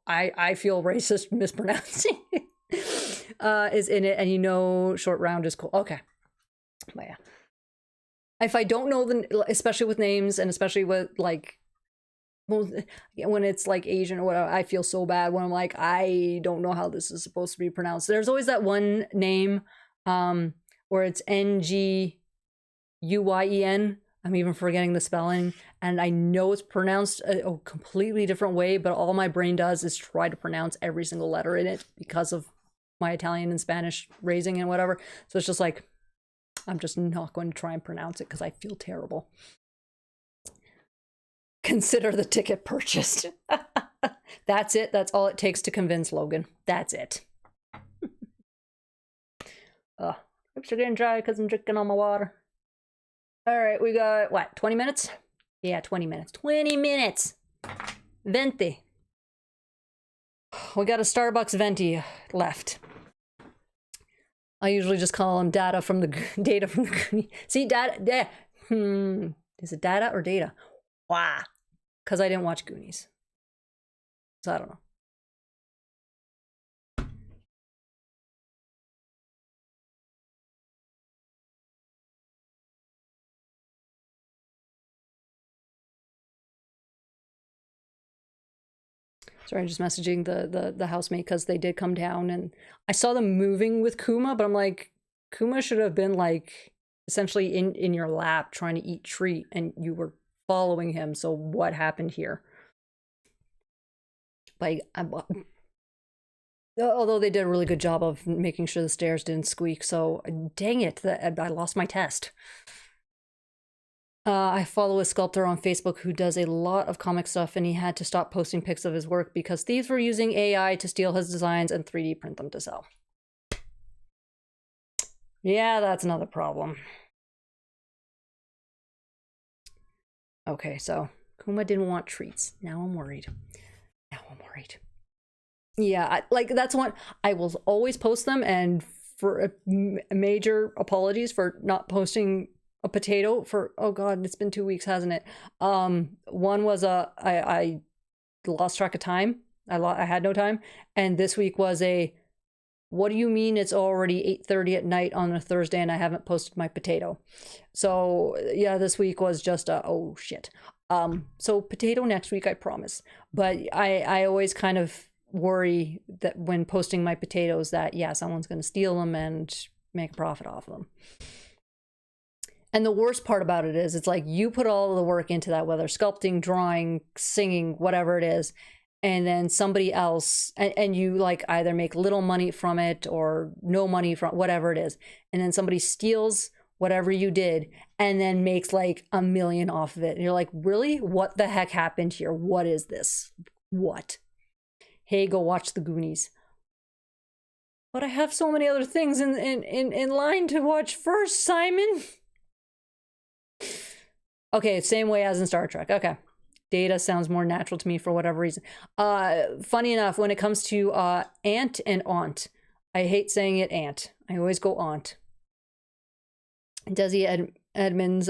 I feel racist mispronouncing it. Is in it, and you know Short Round is cool. Okay. But yeah. If I don't know especially with names, and especially with like, well, when it's like Asian or whatever, I feel so bad when I'm like, I don't know how this is supposed to be pronounced. There's always that one name where it's Nguyen. I'm even forgetting the spelling, and I know it's pronounced a completely different way, but all my brain does is try to pronounce every single letter in it because of my Italian and Spanish raising and whatever. So it's just like, I'm just not going to try and pronounce it because I feel terrible. Consider the ticket purchased. That's it. That's all it takes to convince Logan. That's it. Lips are getting dry because I'm drinking all my water. All right, we got, what, 20 minutes? Yeah, 20 minutes. 20 minutes! Venti. We got a Starbucks Venti left. I usually just call them data from the Goonies. See, data, is it data or data? Wow. Because I didn't watch Goonies. So I don't know. Sorry, I'm just messaging the housemate because they did come down, and I saw them moving with Kuma, but I'm like, Kuma should have been like essentially in your lap trying to eat treat, and you were following him. So what happened here? Like, although they did a really good job of making sure the stairs didn't squeak. So dang it, that I lost my test. I follow a sculptor on Facebook who does a lot of comic stuff, and he had to stop posting pics of his work because thieves were using AI to steal his designs and 3D print them to sell. Yeah, that's another problem. Okay, so Kuma didn't want treats. Now I'm worried. Yeah, like that's one I will always post them, and for major apologies for not posting a potato for, oh god, it's been 2 weeks, hasn't it? One was I lost track of time. I had no time, and this week was a, what do you mean it's already 8:30 at night on a Thursday and I haven't posted my potato? So yeah, this week was just a, oh shit. So potato next week, I promise. But I always kind of worry that when posting my potatoes that, yeah, someone's going to steal them and make a profit off of them. And the worst part about it is, it's like you put all of the work into that, whether sculpting, drawing, singing, whatever it is, and then somebody else, and you like either make little money from it or no money from whatever it is, and then somebody steals whatever you did and then makes like $1 million off of it. And you're like, really? What the heck happened here? What is this? What? Hey, go watch the Goonies. But I have so many other things in line to watch first, Simon. Okay, same way as in Star Trek. Okay. Data sounds more natural to me for whatever reason. Funny enough, when it comes to aunt and aunt, I hate saying it aunt. I always go aunt. Desi Edmonds,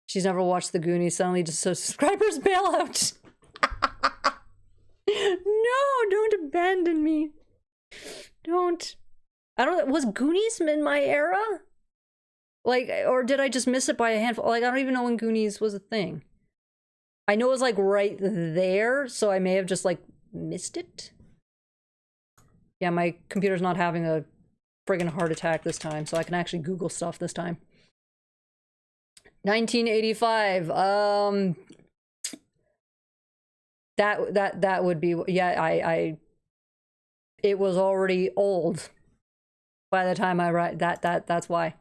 she's never watched the Goonies, suddenly just so subscribers bail out. No, don't abandon me. Don't. I don't, was Goonies in my era? Like, or did I just miss it by a handful? Like, I don't even know when Goonies was a thing. I know it was like right there, so I may have just like missed it. Yeah, my computer's not having a friggin' heart attack this time, so I can actually Google stuff this time. 1985. That would be, yeah, it was already old by the time I write that's why.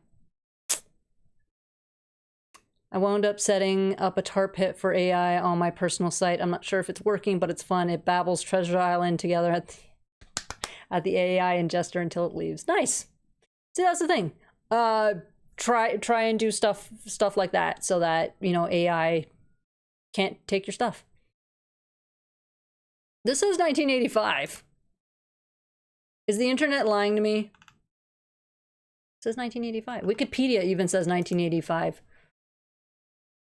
I wound up setting up a tar pit for AI on my personal site. I'm not sure if it's working, but it's fun. It babbles Treasure Island together at the AI ingester until it leaves. Nice. See, that's the thing. Try and do stuff like that so that, you know, AI can't take your stuff. This says 1985. Is the internet lying to me? It says 1985. Wikipedia even says 1985.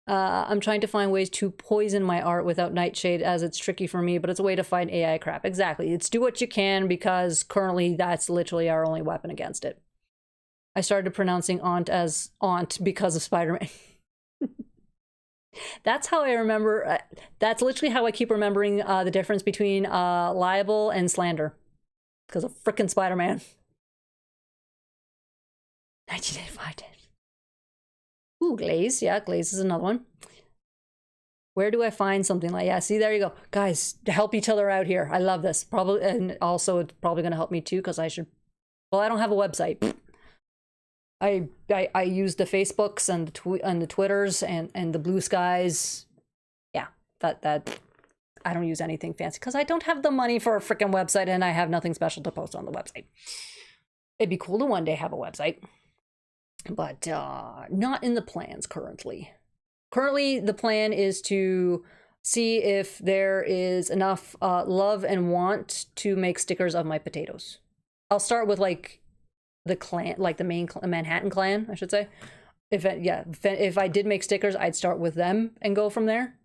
I'm trying to find ways to poison my art without Nightshade, as it's tricky for me, but it's a way to fight AI crap. Exactly. It's do what you can, because currently that's literally our only weapon against it. I started pronouncing aunt as aunt because of Spider-Man. That's how I remember. That's literally how I keep remembering the difference between libel and slander. Because of frickin' Spider-Man. 1985. Ooh, Glaze. Yeah, Glaze is another one. Where do I find something like... Yeah, see, there you go. Guys, help each other out here. I love this. Probably, and also it's probably going to help me too, because I should... Well, I don't have a website. I use the Facebooks and the Twitters and the Blue Skies. Yeah, that I don't use anything fancy because I don't have the money for a freaking website, and I have nothing special to post on the website. It'd be cool to one day have a website, but not in the plans currently. Currently, the plan is to see if there is enough love and want to make stickers of my potatoes. I'll start with like the clan, like the main Manhattan clan, I should say. If I did make stickers, I'd start with them and go from there.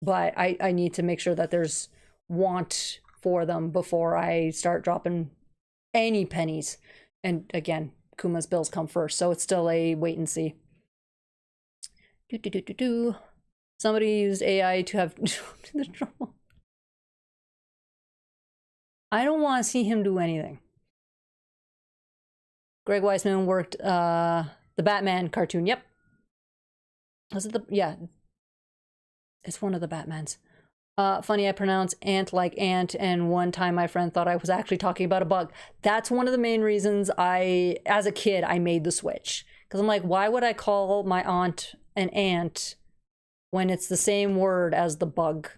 But I need to make sure that there's want for them before I start dropping any pennies. And again, Kuma's bills come first, so it's still a wait and see. Somebody used AI to have the trouble. I don't want to see him do anything. Greg Weisman worked the Batman cartoon. Yep. Was it the... Yeah. It's one of the Batmans. Funny, I pronounce ant like ant, and one time my friend thought I was actually talking about a bug. That's one of the main reasons as a kid, I made the switch. Because I'm like, why would I call my aunt an ant when it's the same word as the bug?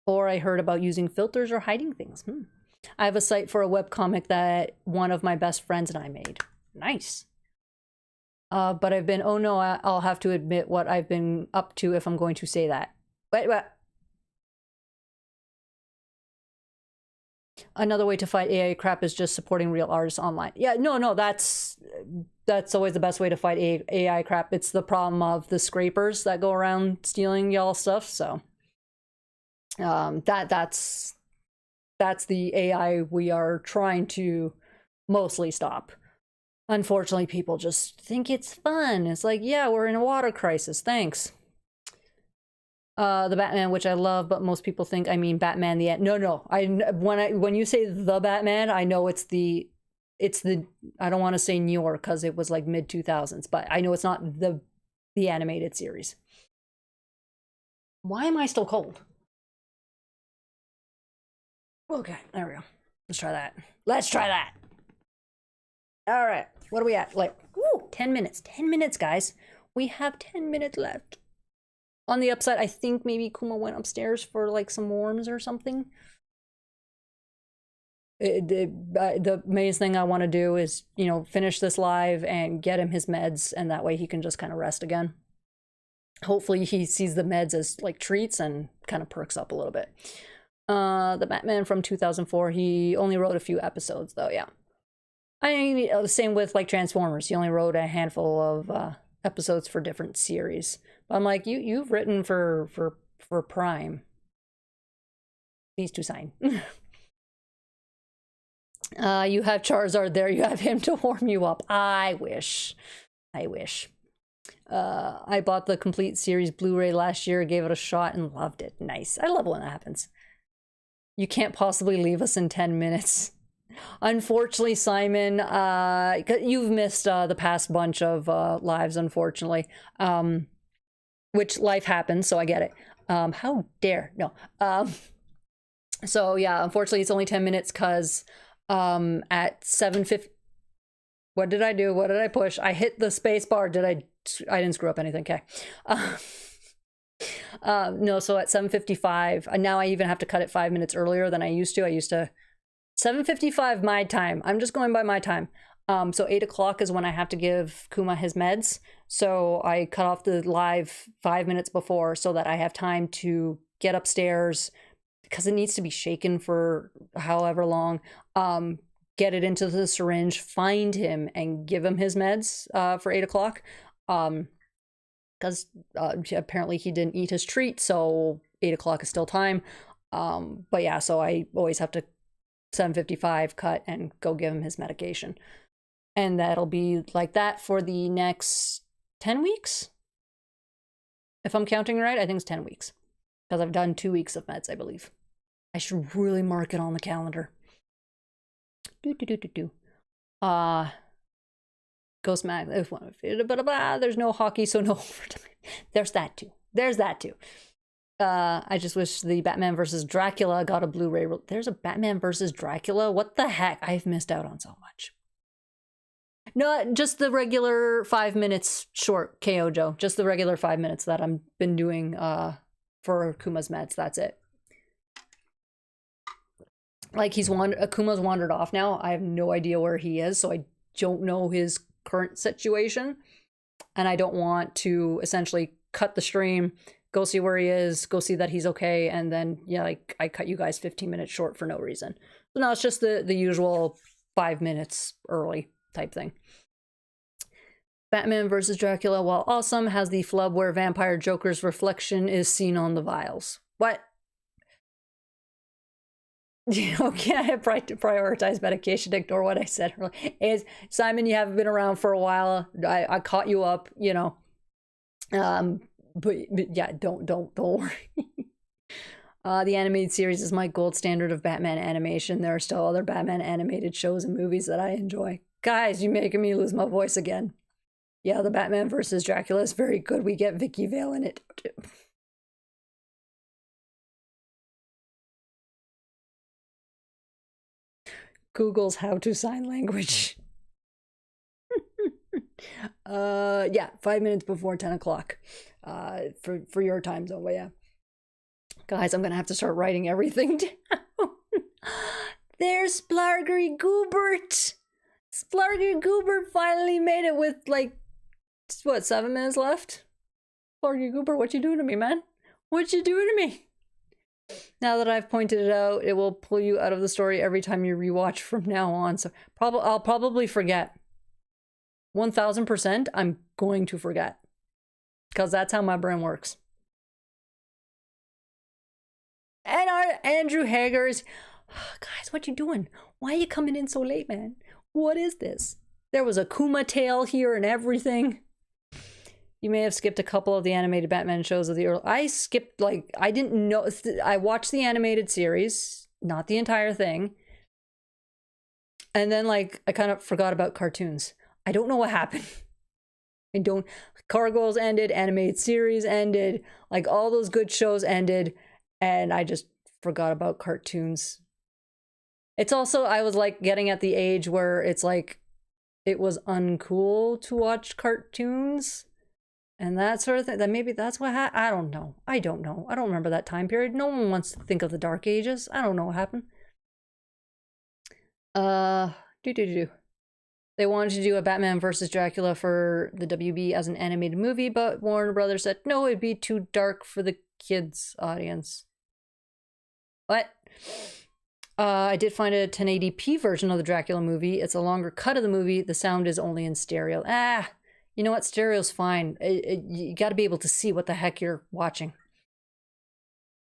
Or I heard about using filters or hiding things. I have a site for a webcomic that one of my best friends and I made. Nice. But I've been, oh no, I'll have to admit what I've been up to if I'm going to say that. Wait. Another way to fight AI crap is just supporting real artists online. Yeah, no, that's always the best way to fight AI crap. It's the problem of the scrapers that go around stealing y'all stuff, so. That's the AI we are trying to mostly stop. Unfortunately, people just think it's fun. It's like, yeah, we're in a water crisis. Thanks. The Batman, which I love, but most people think I mean Batman the Ant. No. When you say the Batman, I know it's the I don't want to say newer because it was like mid 2000s, but I know it's not the animated series. Why am I still cold? Okay, there we go. Let's try that. All right, what are we at? Like, 10 minutes. 10 minutes, guys. We have 10 minutes left. On the upside, I think maybe Kuma went upstairs for like some worms or something. The main thing I want to do is, you know, finish this live and get him his meds, and that way he can just kind of rest again. Hopefully he sees the meds as like treats and kind of perks up a little bit. The Batman from 2004, he only wrote a few episodes though, yeah. I mean, the same with like Transformers. He only wrote a handful of episodes for different series. But I'm like, you've written for Prime. These two sign. You have Charizard there. You have him to warm you up. I wish. I bought the complete series Blu-ray last year, gave it a shot, and loved it. Nice. I love when that happens. You can't possibly leave us in 10 minutes. Unfortunately, Simon, you've missed the past bunch of lives, unfortunately. Which life happens, so I get it. How dare? No. So yeah, unfortunately, it's only 10 minutes because at 7:50. What did I do? What did I push? I hit the space bar. I didn't screw up anything. Okay. No, so at 7:55, now I even have to cut it 5 minutes earlier than I used to. 7:55 my time. I'm just going by my time. So 8 o'clock is when I have to give Kuma his meds. So I cut off the live 5 minutes before so that I have time to get upstairs because it needs to be shaken for however long. Get it into the syringe, find him, and give him his meds for 8 o'clock. Because apparently he didn't eat his treat, so 8 o'clock is still time. But yeah, so I always have to 7:55 cut and go give him his medication. And that'll be like that for the next 10 weeks. If I'm counting right, I think it's 10 weeks. Because I've done 2 weeks of meds, I believe. I should really mark it on the calendar. Ghost Mac. There's no hockey, so no overtime. There's that too. I just wish the Batman vs. Dracula got a Blu-ray. There's a Batman vs. Dracula? What the heck? I've missed out on so much. No, just the regular 5 minutes short KO Joe. Just the regular 5 minutes that I've been doing for Kuma's meds. That's it. Like Kuma's wandered off now. I have no idea where he is, so I don't know his current situation. And I don't want to essentially cut the stream, go see where he is, go see that he's okay, and then like I cut you guys 15 minutes short for no reason. So no, it's just the usual 5 minutes early type thing. Batman vs. Dracula, while awesome, has the flub where Vampire Joker's reflection is seen on the vials. What? Okay, I have to prioritize medication, ignore what I said earlier. Is Simon, you haven't been around for a while. I caught you up, but yeah, don't worry. The animated series is my gold standard of Batman animation. There are still other Batman animated shows and movies that I enjoy. Guys, you're making me lose my voice again. Yeah, the Batman vs. Dracula is very good. We get Vicky Vale in it too. Google's how to sign language. Yeah, 5 minutes before 10 o'clock for your time zone. But yeah, guys, I'm gonna have to start writing everything down. There's Splargery Goobert. Splargery Goobert finally made it with like, what, 7 minutes left? Splargery Goobert, what you doing to me, man? What you doing to me? Now that I've pointed it out, it will pull you out of the story every time you rewatch from now on. So I'll probably forget. 1000%, I'm going to forget. Because that's how my brain works. And our Andrew Hager's, guys, what you doing? Why are you coming in so late, man? What is this? There was a Kuma tale here and everything. You may have skipped a couple of the animated Batman shows of the early. I skipped, like, I didn't know. I watched the animated series, not the entire thing. And then, like, I kind of forgot about cartoons. I don't know what happened. Gargoyles ended, animated series ended, like, all those good shows ended, and I just forgot about cartoons. It's also, I was, like, getting at the age where it's, like, it was uncool to watch cartoons. And that sort of thing. That maybe that's what happened. I don't know. I don't remember that time period. No one wants to think of the Dark Ages. I don't know what happened. They wanted to do a Batman versus Dracula for the WB as an animated movie, but Warner Brothers said no, it'd be too dark for the kids' audience. What? I did find a 1080p version of the Dracula movie. It's a longer cut of the movie. The sound is only in stereo. You know what? Stereo's fine. You got to be able to see what the heck you're watching.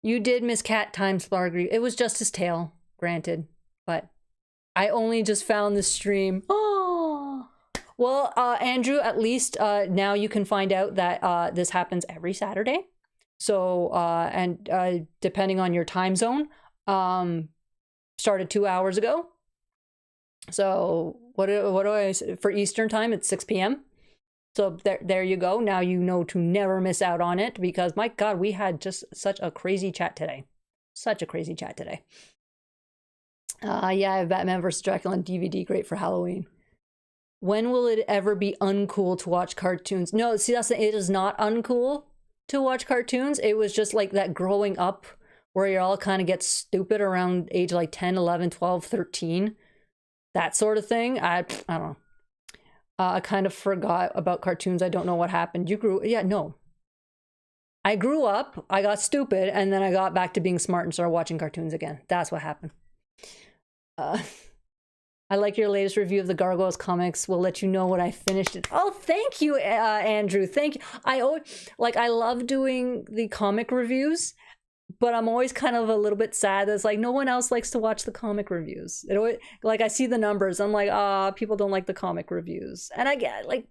You did miss Cat Time Splargery. It was just his tail, granted. But I only just found the stream. Oh! Well, Andrew, at least now you can find out that this happens every Saturday. So, and depending on your time zone, started 2 hours ago. So, what do I say? For Eastern time, it's 6 p.m. So there you go. Now you know to never miss out on it because, my God, we had just such a crazy chat today. Yeah, I have Batman vs. Dracula on DVD. Great for Halloween. When will it ever be uncool to watch cartoons? No, see, it is not uncool to watch cartoons. It was just like that growing up where you all kind of get stupid around age like 10, 11, 12, 13. That sort of thing. I don't know. I kind of forgot about cartoons. I don't know what happened. Yeah, no. I grew up, I got stupid, and then I got back to being smart and started watching cartoons again. That's what happened. I like your latest review of the Gargoyles comics. We'll let you know when I finished it. Oh, thank you, Andrew. Thank you. I love doing the comic reviews, but I'm always kind of a little bit sad that it's like no one else likes to watch the comic reviews. It always, like, I see the numbers, I'm like, people don't like the comic reviews. And I get, like,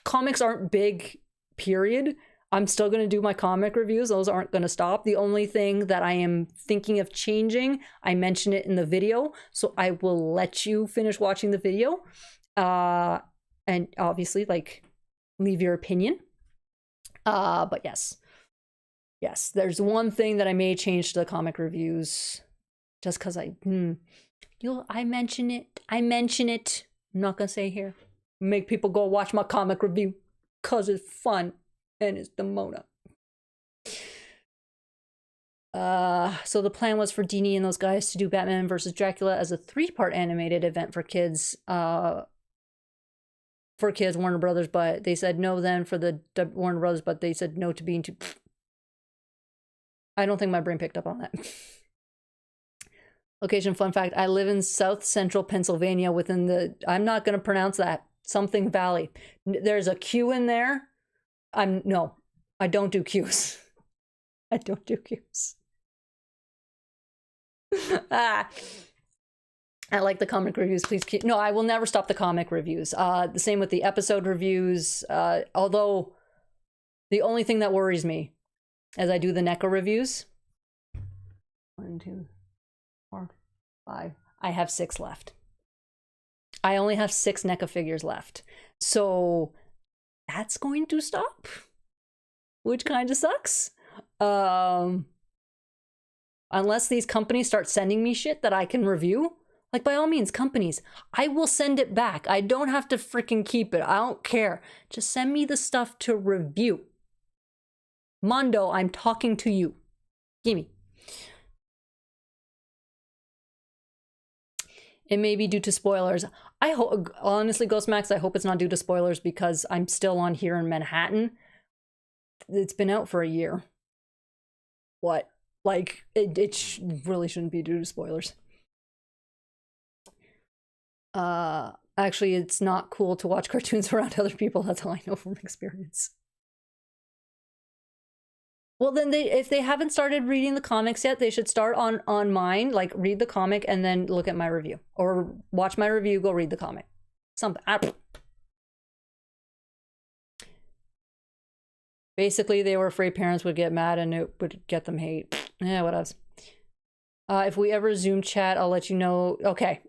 comics aren't big, period. I'm still going to do my comic reviews. Those aren't going to stop. The only thing that I am thinking of changing, I mentioned it in the video, so I will let you finish watching the video. And obviously, like, leave your opinion. But yes. Yes, there's one thing that I may change to the comic reviews. Just because I mention it. I'm not going to say here. Make people go watch my comic review. Because it's fun. And it's Demona. So the plan was for Dini and those guys to do Batman versus Dracula as a 3-part animated event for kids. Warner Brothers, but they said no then for the Warner Brothers, but they said no to being too... I don't think my brain picked up on that. Location fun fact, I live in South Central Pennsylvania within the... I'm not going to pronounce that. Something Valley. There's a Q in there. No, I don't do Qs. I don't do Qs. I like the comic reviews. Please keep... No, I will never stop the comic reviews. The same with the episode reviews. Although the only thing that worries me as I do the NECA reviews. 1, 2, 4, 5. I have 6 left. I only have 6 NECA figures left. So... that's going to stop, which kind of sucks. Unless these companies start sending me shit that I can review, like, by all means, companies, I will send it back. I don't have to freaking keep it. I don't care. Just send me the stuff to review. Mondo, I'm talking to you. Gimme. It may be due to spoilers. I hope, honestly, Ghostmax, I hope it's not due to spoilers because I'm still on here in Manhattan. It's been out for a year. What? Like, it really shouldn't be due to spoilers. Actually, it's not cool to watch cartoons around other people. That's all I know from experience. Well, then if they haven't started reading the comics yet, they should start on mine, like read the comic and then look at my review. Or watch my review, go read the comic. Something. Basically, they were afraid parents would get mad and it would get them hate. Yeah, what else? If we ever Zoom chat, I'll let you know. Okay.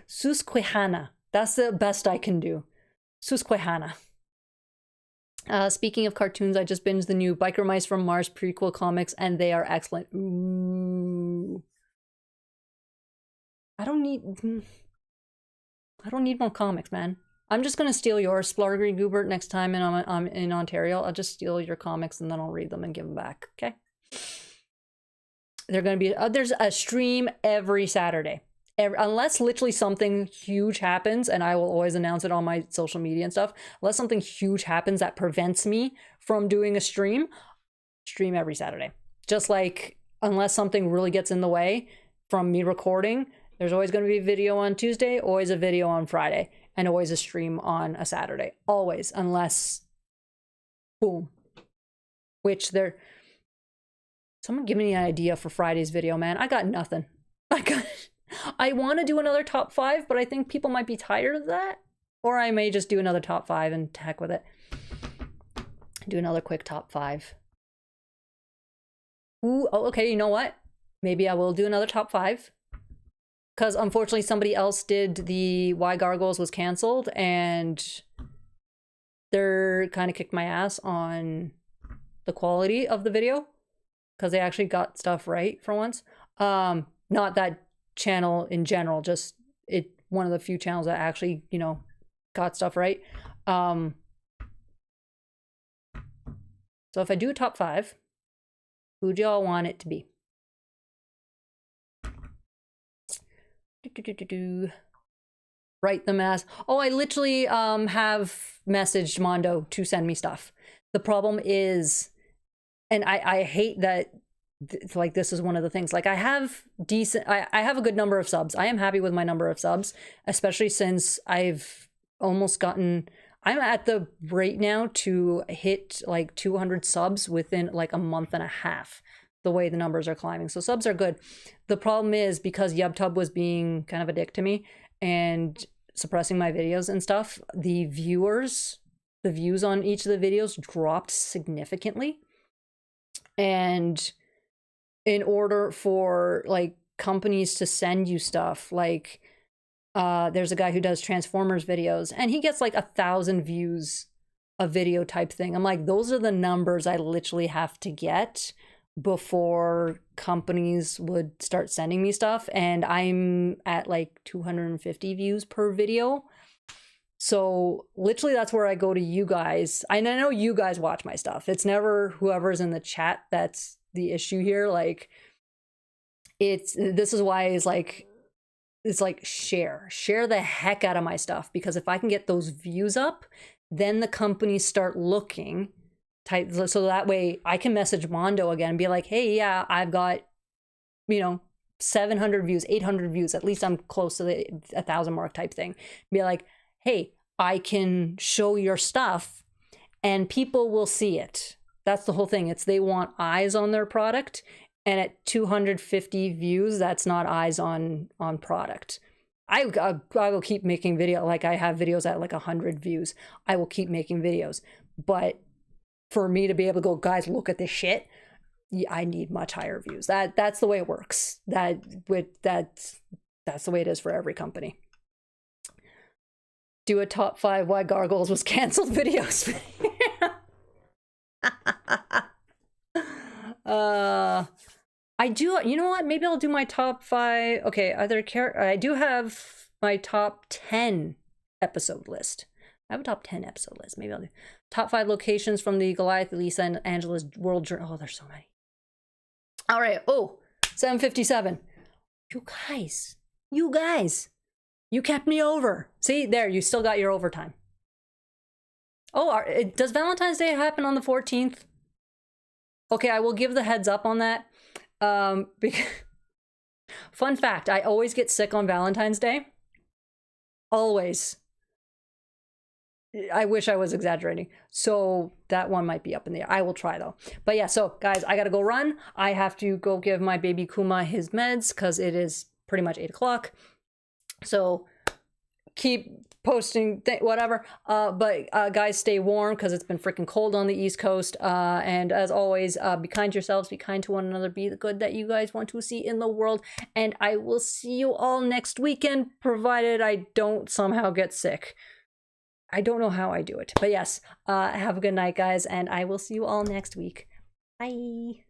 Susquehanna. That's the best I can do. Susquehanna. Speaking of cartoons, I just binged the new Biker Mice from Mars prequel comics, and they are excellent. Ooh. I don't need more comics, man. I'm just gonna steal yours, Splargy Goobert, next time I'm in Ontario. I'll just steal your comics and then I'll read them and give them back. Okay. They're gonna be there's a stream every Saturday. Unless literally something huge happens, and I will always announce it on my social media and stuff, unless something huge happens that prevents me from doing a stream every Saturday. Just like, unless something really gets in the way from me recording, there's always going to be a video on Tuesday, always a video on Friday, and always a stream on a Saturday. Always, unless, boom. Which someone give me an idea for Friday's video, man. I got nothing. I want to do another top 5, but I think people might be tired of that. Or I may just do another top 5 and heck with it. Do another quick top 5. Ooh, oh, okay, you know what? Maybe I will do another top 5. Because unfortunately somebody else did the Why Gargoyles was canceled, and they're kind of kicked my ass on the quality of the video. Because they actually got stuff right for once. Not that channel in general, just one of the few channels that actually, you know, got stuff right. So if I do a top 5, who do y'all want it to be? Write them as, oh, I literally have messaged Mondo to send me stuff. The problem is, and I hate that, like, this is one of the things, like, I have a good number of subs. I am happy with my number of subs, especially since I've almost gotten, I'm at the rate now to hit like 200 subs within like a month and a half, the way the numbers are climbing. So subs are good. The problem is, because YubTub was being kind of a dick to me and suppressing my videos and stuff, the views on each of the videos dropped significantly. And in order for like companies to send you stuff, like there's a guy who does Transformers videos and he gets like 1,000 views a video type thing. I'm like, those are the numbers I literally have to get before companies would start sending me stuff, and I'm at like 250 views per video. So literally that's where I go to you guys. I know you guys watch my stuff. It's never whoever's in the chat that's the issue here. Like, this is why it's like share the heck out of my stuff, because if I can get those views up, then the companies start looking type, so that way I can message Mondo again and be like, hey, yeah, I've got, you know, 700 views, 800 views, at least I'm close to the 1,000 mark type thing. Be like, hey, I can show your stuff and people will see it. That's the whole thing. It's, they want eyes on their product, and at 250 views, that's not eyes on product. I will keep making video, like I have videos at like 100 views. I will keep making videos, but for me to be able to go, guys, look at this shit, I need much higher views. That's the way it works. That's the way it is for every company. Do a top 5 why Gargoyles was canceled videos. I do, you know what? Maybe I'll do my top 5. Okay, I do have my top 10 episode list. I have a top 10 episode list. Maybe I'll do top 5 locations from the Goliath, Lisa, and Angela's World Journey. Oh, there's so many. All right. Oh, 7:57. You guys, you kept me over. See, there, you still got your overtime. Oh, does Valentine's Day happen on the 14th? Okay, I will give the heads up on that. Because, fun fact, I always get sick on Valentine's Day. Always. I wish I was exaggerating. So that one might be up in the air. I will try though. But yeah, so guys, I gotta go run. I have to go give my baby Kuma his meds because it is pretty much 8 o'clock. So keep posting whatever. But guys, stay warm because it's been freaking cold on the East Coast. And as always, be kind to yourselves, be kind to one another, be the good that you guys want to see in the world. And I will see you all next weekend, provided I don't somehow get sick. I don't know how I do it, but yes, have a good night, guys, and I will see you all next week. Bye.